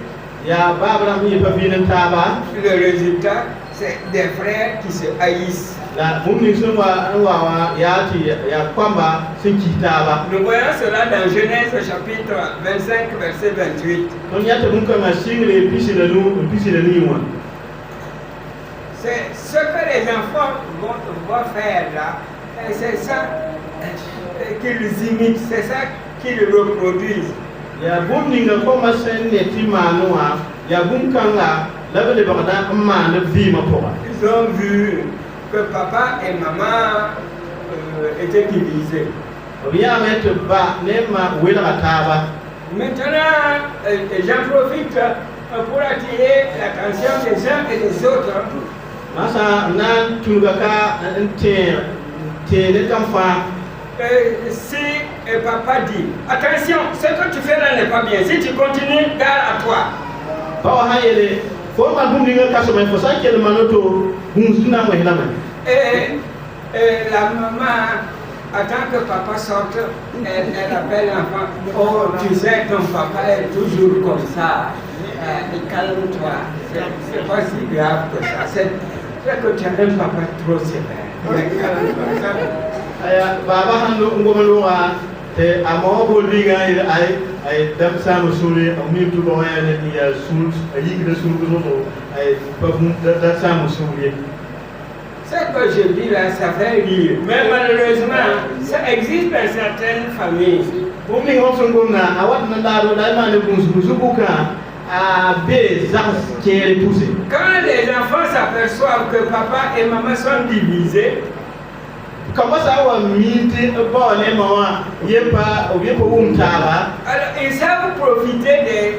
Ya babra mi pa binin taba. Le résultat, c'est des frères qui se haïssent. La mumni sunwa anwa ya ti ya kwamba sun kitaba. Nous voyons cela dans Genèse chapitre 25 verset 28. Ton ya te bunka ma singre pisi de niwa. C'est ce que les enfants vont faire là. Et c'est ça qu'ils imitent, c'est ça qu'ils reproduisent. Ya bumni nga koma sen ne ti manwa ya bunka nga labele bagada amma na vima poa. Ils ont vu que papa et maman étaient divisés. Obiya met ba ne ma wela taba. Maintenant, j'en profite pour attirer l'attention des uns et des autres. Masa nan tungaka te kamfa. Si papa dit, attention, ce que tu fais là n'est pas bien. Si tu continues, garde à toi. Bawa hayele fo ma bumni nga kasoma fo sa kel manoto bunzuna mo hilama. Et la maman attend que papa sorte, elle appelle l'enfant. Oh, tu sais, ton papa est toujours comme ça. Calme-toi. C'est pas si grave que ça. C'est que tu as un papa trop sévère. Calme-toi. Aya baba hando ngomaloa te amobo liga ay dam samu suri ami tu bo ya ne ya sul ayi de sul gozo ay pafum da samu suri. Ce que je dis là, ça fait rire. Mais malheureusement, ça existe dans certaines familles. Pour mi ngom ngomna awat na daro da ma ne bunzu buka a be zas kere poussé. Quand les enfants s'aperçoivent que papa et maman sont divisés, comment ça va miti bon ne maman yepa umtaba. Alors ils savent profiter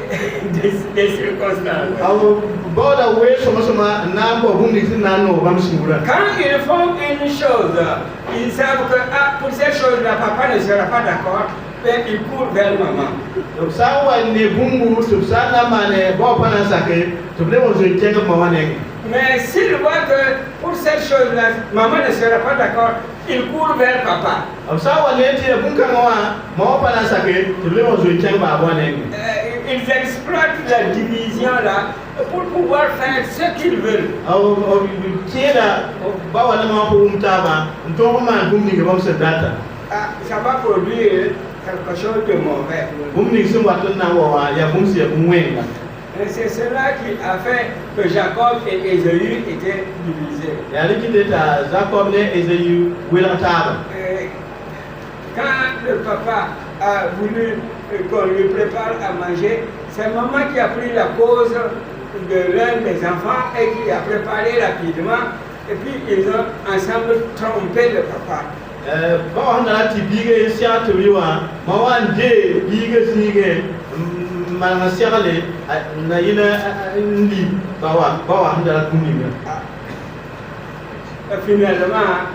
des circonstances. Aw boda we soma nambo bundi nano bamsura. Quand ils font une chose, ils savent que pour cette chose-là, papa ne sera pas d'accord, mais ils courent vers maman. Donc ça va ne bungu tout ça na mane bo pana sake to ble mo je kenga maman ne. Mais s'ils voient que pour cette chose-là, maman ne sera pas d'accord, ils courent vers papa. Donc ça va ne ti bunka mo pana sake to ble mo je kenga baba ne. Ils exploitent la division là pour pouvoir faire ce qu'ils veulent. Aw kieda ba wala ma ko umtaba nto ma bumni ga bam sedata. Ça va produire quelque chose de mauvais. Bumni sun watun na wa ya bumsi ya bumwenga. Et c'est cela qui a fait que Jacob et Ésaü étaient divisés. Ya likite ta Jacob ne Esaü wela taba. Quand le papa a voulu qu'on lui prépare à manger, c'est maman qui a pris la cause de l'un des enfants et qui a préparé rapidement. Et puis ils ont ensemble trompé le papa. ba wa na ti biige sia to biwa ma wan de biige sige ma na sia le na yina ndi ba wa na kumi finalement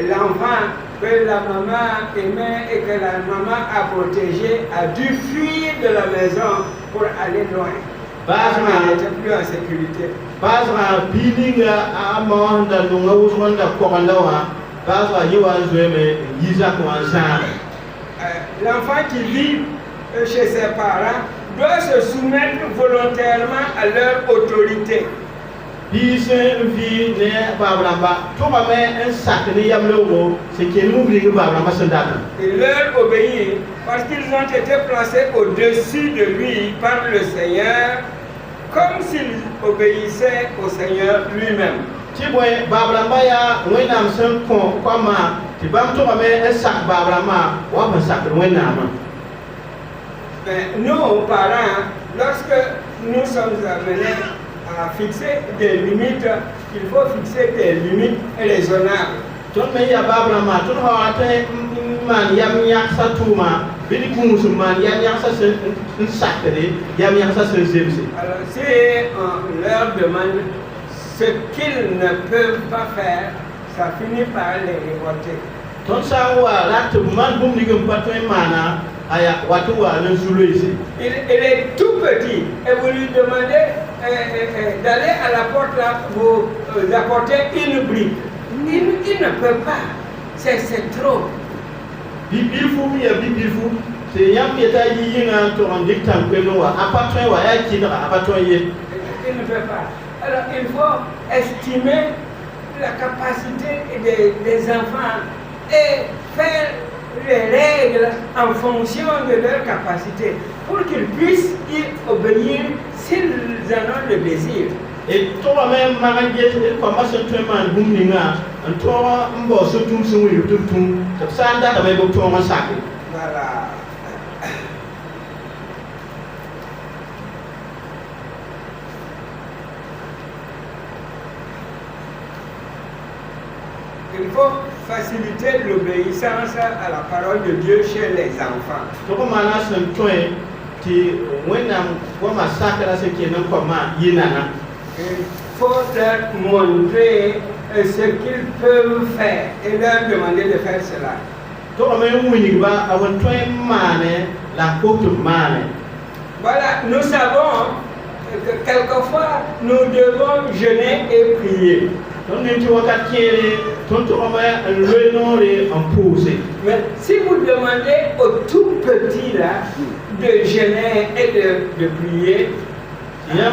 l'enfant que la maman aimait et que la maman a protégé a dû fuir de la maison pour aller loin. Parce qu'il n'était plus en sécurité. Basra bilinga amanda nunga uswanda kokandawa basra yiwa zweme yiza kwansana. L'enfant qui vit chez ses parents doit se soumettre volontairement à leur autorité. Bise vi ne babramba to ba me en sakne yamlo c'est que nous oblige babramba sandata. Et leur obéir parce qu'ils ont été placés au-dessus de lui par le Seigneur, comme s'ils obéissaient au Seigneur lui-même. Tiboy babramba ya wenam sen ko kwama tibam to ba me en sak babramba wa ban sak wenam. Nous parents, lorsque nous sommes amenés à fixer des limites, il faut fixer des limites raisonnables. Ton me ya babramba ton hawate man yam yak satuma bini kumus man yam yak sa sen sakre yam yak sa sen zemse. Alors si on leur demande ce qu'ils ne peuvent pas faire, ça finit par les révolter. Ton sawa lat man bum digum patwe mana aya watu wa nan suluisi. Il est tout petit et vous lui demandez d'aller à la porte là vous apporter une brique. Il ne peut pas. C'est trop. Bibilfu ya bibilfu c'est yam yeta yinga to on dictam kweno wa apatwe wa ya kidra apatwe ye. Il ne peut pas. Alors il faut estimer la capacité des enfants et faire les règles en fonction de leur capacité pour qu'ils puissent y obéir s'ils en ont le désir. Et toi même marangé comment se treman bumninga toi mbo so tum so wi tum sanda da bay bo to ma sakki. Voilà. Il faut faciliter l'obéissance à la parole de Dieu chez les enfants. To ko mana san toy ti wenam ko ma sakara se kenan ko ma yinana. Il faut leur montrer ce qu'ils peuvent faire et leur demander de faire cela. To ko me wuni ba awon toy mane la ko to mane. Voilà, nous savons que quelquefois nous devons jeûner et prier. Mais si vous demandez aux tout petits là de jeûner et de prier, la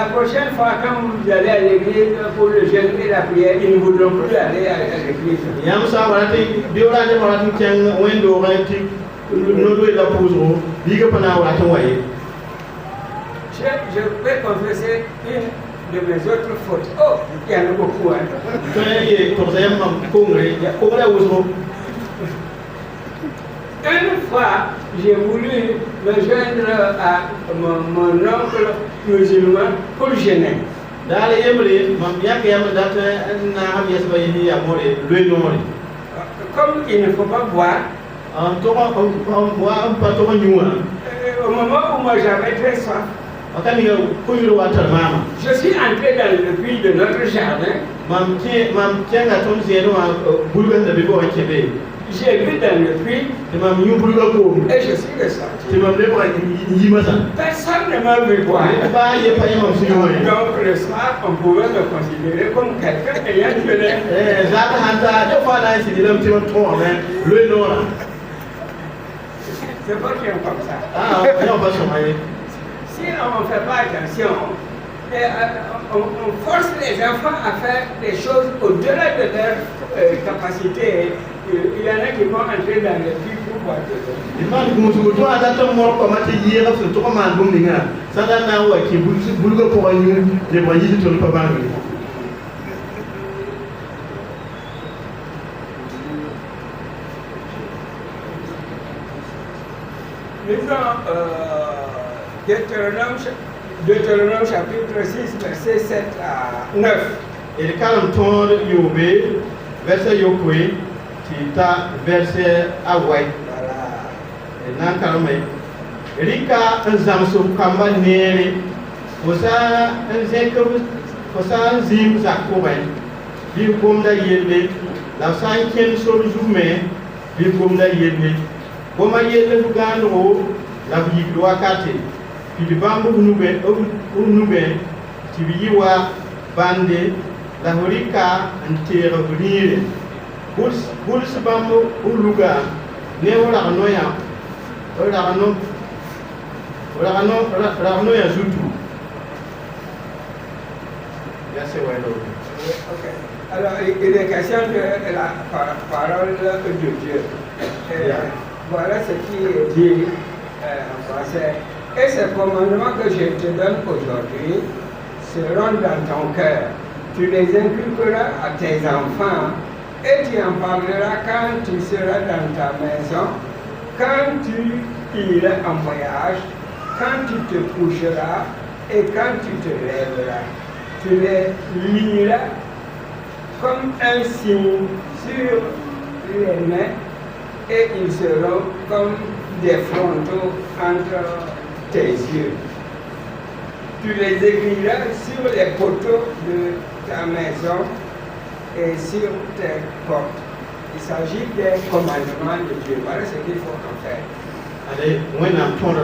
prochaine fois quand vous allez à l'église pour le jeûne et la prière, ils ne voudront plus aller à l'église. Je vais confesser une de mes autres fautes. Oh, il y en a beaucoup. Une fois, j'ai voulu me joindre à mon oncle musulman pour jeûner. Comme il ne faut pas boire, au moment où moi j'avais très soif, je suis entré dans le puits de notre jardin. J'ai bu dans le puits et je suis ressorti. Personne ne m'a vu boire. Donc le soir, on pouvait me considérer comme quelqu'un ayant jeûné. C'est pas qui est comme ça. Si on ne fait pas attention, on force les enfants à faire des choses au-delà de leur capacité. Il y en a qui vont entrer dans le puits pour boire de l'eau. Lisons Deutéronome Deutéronome chapitre 6, verset 7 à 9. Et le calme ton yobe, verset yokwe, tita verset awai. Voilà. Et nan calme. Rika un zamso kamba nere, osa un zekob, osa un zim zakoben, bi gomda yelle, la sanken sol zume, bi gomda yelle. Goma yelle lugano, la vie wakate. Puis le bambou nube, tibiwa bande, la horika antera brille. Buls bambou uluga, neola noya, Rano Zutu. Merci, Ok. Alors, il est question de la parole de Dieu. Voilà ce qui est dit en français. Et ces commandements que je te donne aujourd'hui seront dans ton cœur. Tu les inculqueras à tes enfants et tu en parleras quand tu seras dans ta maison, quand tu iras en voyage, quand tu te coucheras et quand tu te lèveras. Tu les liras comme un signe sur les mains et ils seront comme des frontaux entre tes yeux. Tu les écriras sur les poteaux de ta maison et sur tes portes. Il s'agit des commandements de Dieu. Voilà ce qu'il faut en faire. Allez, moi, je suis là.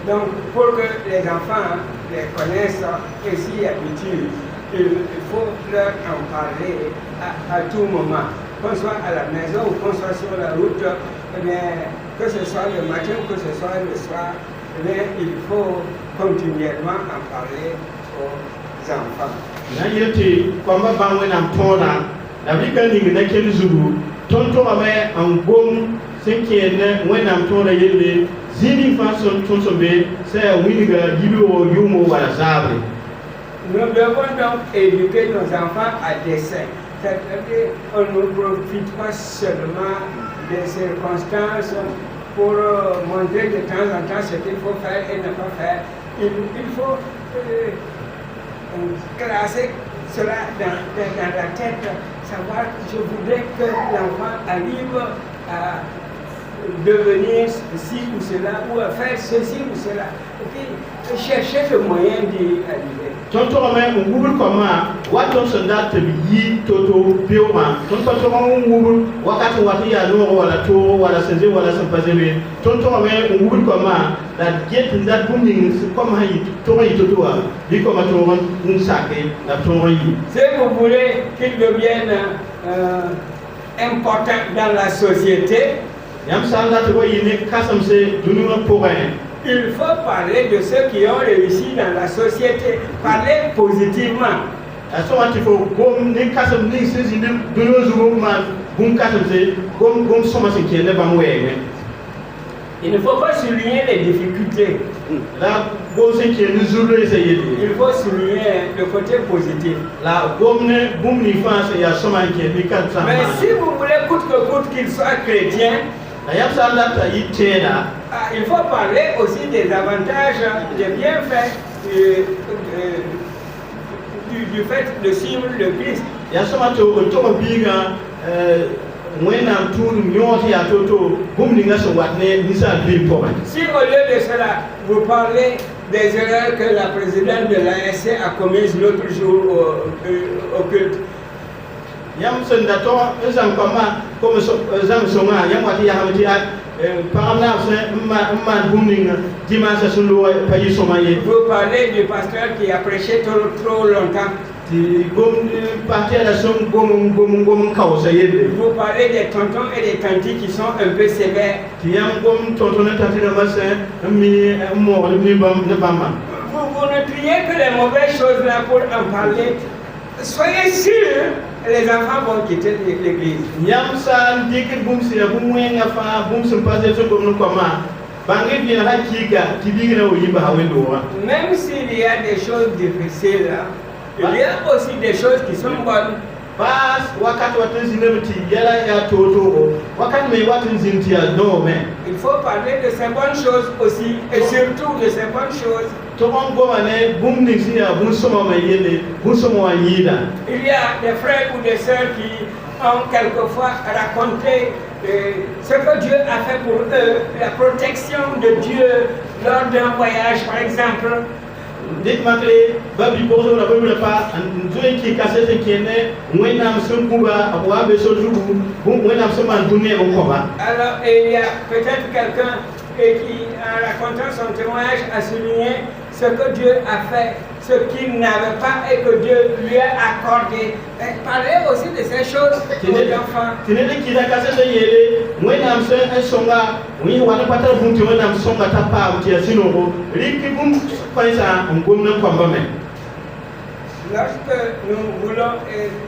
Donc, pour que les enfants les connaissent et s'y habituent, il faut leur en parler à tout moment. Qu'on soit à la maison ou qu'on soit sur la route, que ce soit le matin ou que ce soit le soir, il faut continuellement en parler aux enfants. Nous devons donc éduquer nos enfants à dessein. C'est-à-dire qu'on ne profite pas seulement des circonstances pour montrer de temps en temps ce qu'il faut faire et ne pas faire. Il faut classer cela dans la tête, savoir que je voudrais que l'enfant arrive à devenir ceci ou cela, ou à faire ceci ou cela. Et puis, chercher le moyen d'y arriver. Tonton mais ngubul koma waton sonda te yi toto bioma ton patron ngubul wakati wati ya no wala to wala senze wala sampazebe tonton mais ngubul koma la get nda buming comme hayi to yi toto wa bi koma to un saké la to yi. Si vous voulez qu'il devienne important dans la société, yam sanda to yi ne kasam se dunuma pourrain. Il faut parler de ceux qui ont réussi dans la société, parler positivement. Il ne faut pas souligner les difficultés. Il faut souligner le côté positif. Mais si vous voulez coûte que coûte qu'il soit chrétien, il faut parler aussi des avantages, des bienfaits du fait de suivre le Christ. Si au lieu de cela, vous parlez des erreurs que la présidente de l'ASC a commises l'autre jour au culte, yam senda to zam kama comme zam songa yam wati ya hamti par ma booming dimanche sur le pays somalie. Vous parlez du pasteur qui a prêché trop longtemps. Vous parlez des tontons et des tantis qui sont un peu sévères. Vous ne triez que les mauvaises choses là pour en parler. Soyez sûrs, les enfants vont quitter l'église. Même s'il y a des choses difficiles, il y a aussi des choses qui sont bonnes. Bas wakati watu zinamti yala ya toto wakati me watu zintia no me Il faut parler de ces bonnes choses aussi et surtout de ces bonnes choses. to on go ane bum ni sia bun soma ma yele bun soma wa yida. Il y a des frères ou des sœurs qui ont quelquefois raconté ce que Dieu a fait pour eux, la protection de Dieu lors d'un voyage par exemple. Dit makle babi bozo na babi pa nzoe ki kasete kene mwena msumbuba abwa be sojubu mwena msuma dunia okoba. Alors il y a peut-être quelqu'un qui en racontant son témoignage a souligné ce que Dieu a fait, ce qu'il n'avait pas et que Dieu lui a accordé. Et parler aussi de ces choses aux enfants. Tinele ki kasete yele mwena msuma songa mwi wana pata bunti mwena msonga tapa mtia sinobo riki bum paisa ngomna kwamba me. Lorsque nous voulons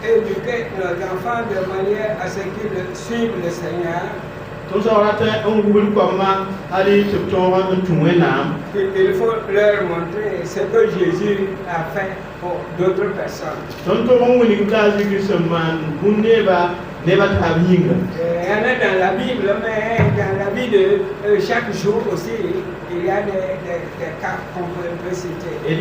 éduquer nos enfants de manière à ce qu'ils suivent le Seigneur, il faut leur montrer ce que Jésus a fait pour d'autres personnes. Il y en a dans la Bible, mais dans la vie de chaque jour aussi, il y a des cas qu'on peut citer. Si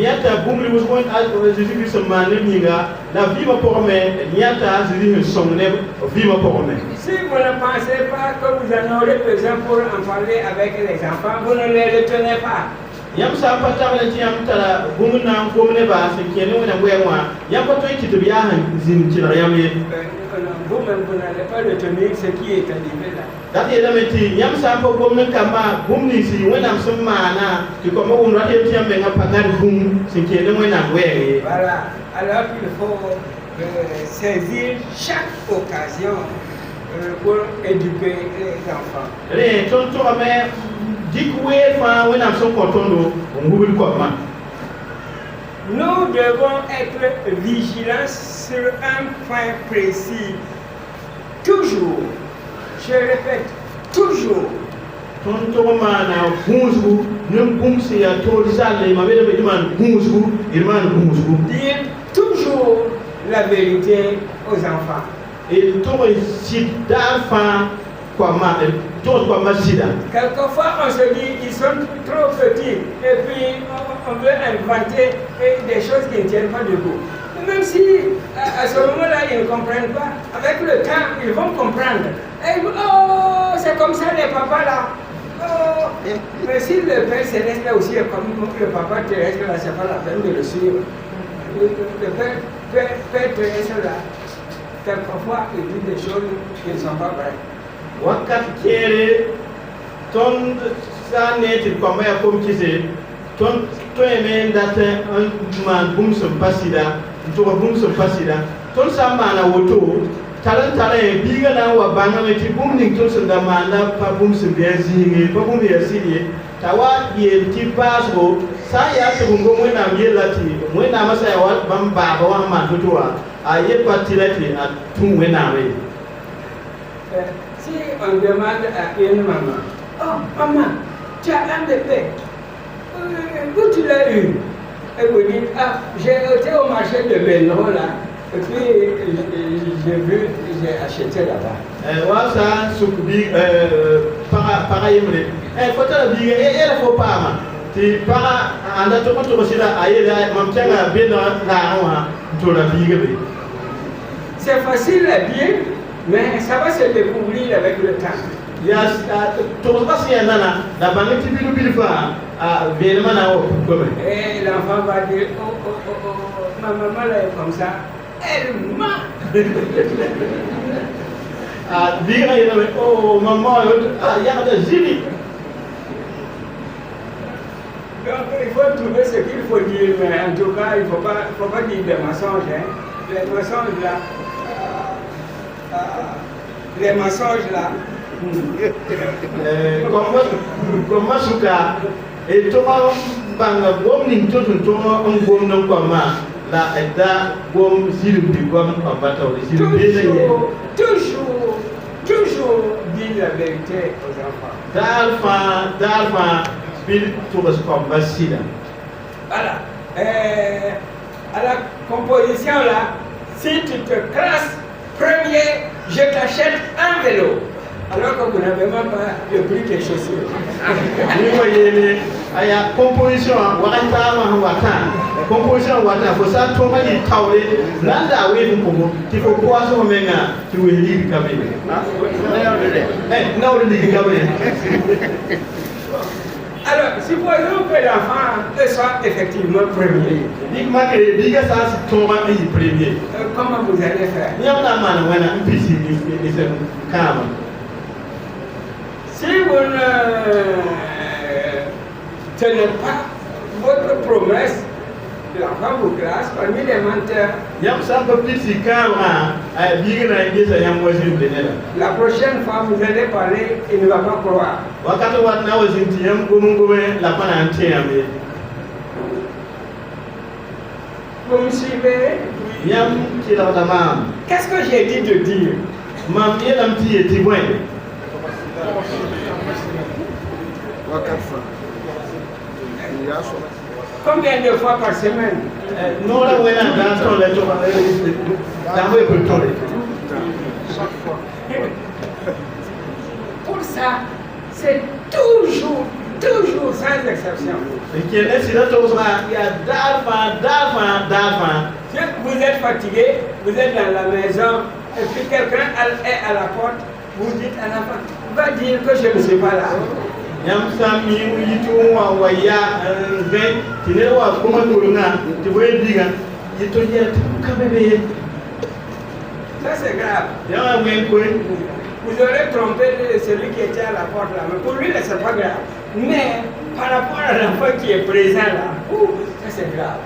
vous ne pensez pas que vous en aurez besoin pour en parler avec les enfants, vous ne les retenez pas. Yam sa patama ti yam tara gumna gomne ba se kene wona ngwema yam pato ki to biya han zin ti yam ye vous-même vous n'allez pas retenir ce qui est arrivé là. Dat ye dameti yam sa pa gomna kama gumni si wona summa na ti ko mo wona ti yam be ngapa gar gum se kene wona ngwere. Voilà, alors qu'il faut saisir chaque occasion pour éduquer les enfants. Re tonto ame Nous devons être vigilants sur un point précis. Toujours, je répète, toujours. Dire toujours la vérité aux enfants. Et quelquefois on se dit qu'ils sont trop petits et puis on veut inventer des choses qui ne tiennent pas debout. Même si à ce moment-là ils ne comprennent pas, avec le temps ils vont comprendre. Et oh, c'est comme ça les papas là. Oh. Mais si le Père Céleste là aussi est comme le papa terrestre là, c'est pas la peine de le suivre. Le Père Terrestre là, quelquefois il dit des choses qui ne sont pas vraies. Wakati kere ton saneti kwamba ya komkize ton to emendate man bumsum pasida to bumsum pasida ton samana woto talantala e biga na wa banga meti bumning ton sunda manda pa bumsum ya zinge pa bum ya siye tawa ye ti pasgo sa ya to ngo mwena mielati mwena masa ya wa bamba ba wa ma totoa aye patilati atun wena we. Si on demande à une maman, oh maman, tu as un bébé, où tu l'as eu? Elle vous dit, ah, j'ai été au marché de Bénon là, et puis j'ai vu, j'ai acheté là-bas. Wasa sukubi pareil faut la biga elle faut pas ti para anda to sila ayela mamchanga bena la wa to la biga. C'est facile à dire. Mais ça va se découvrir avec le temps. Et l'enfant va dire, oh, ma maman là est comme ça. Elle ment. Oh, maman, il y a des zili. Donc il faut trouver ce qu'il faut dire, mais en tout cas, il ne faut pas dire des mensonges. Hein. Les mensonges là. Les mensonges là. Comment souka et toi banga bom ni to on bom non comment la eda bom zilu bi bom pambata o zilu toujours dire la vérité aux enfants. Dalfa bil to bas combat sida. Voilà. À la composition là, si tu te classes Premier, je t'achète un vélo. Alors que vous n'avez même pas le prix des chaussures. Ni voyez, il y a composition, composition, faut ça tomber du taoué, l'anda oui pour qu'il faut poisson maintenant, tu veux lire comme non, le lire comme Alors, supposons que l'enfant soit effectivement premier. Dis-moi que les bigas ça tombe premier. Comment vous allez faire? Il y a un man, on a un petit calme. Si vous ne tenez pas votre promesse, l'enfant vous classe parmi les menteurs. La prochaine fois, vous allez parler, il ne va pas croire. Vous me suivez? Qu'est-ce que j'ai dit de dire? Combien de fois par semaine? Pour ça, c'est toujours sans exception. Vous êtes fatigué, vous êtes dans la maison, et puis quelqu'un est à la porte, vous dites à l'enfant, va dire que je ne suis pas là. Ça c'est grave. Vous aurez trompé celui qui était à la porte là, mais pour lui c'est pas grave. Mais par rapport à l'enfant qui est présent là, ça c'est grave.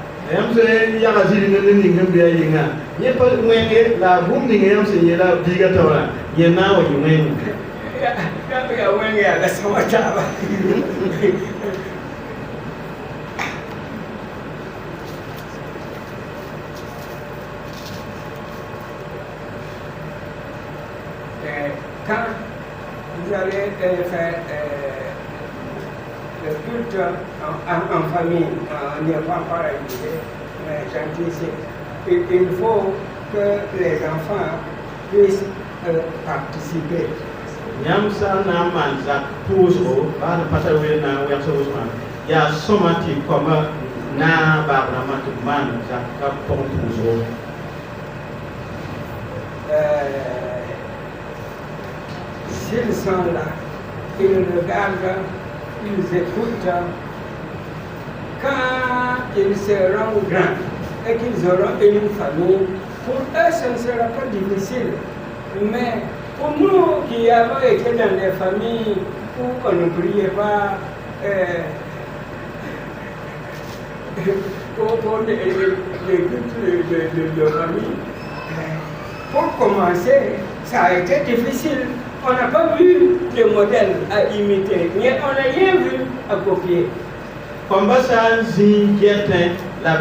Quand vous allez faire le culte en famille, on n'y est pas encore arrivé, mais j'anticipe. Il faut que les enfants puissent participer. S'ils sont là, ils regardent, ils écoutent. Quand ils seront grands et qu'ils auront une famille, pour eux ce ne sera pas difficile. Mais pour nous qui avons été dans des familles où on ne priait pas pour les cultes de famille, pour commencer, ça a été difficile. On n'a pas vu de modèle à imiter, mais on n'a rien vu à copier. Comme ça, la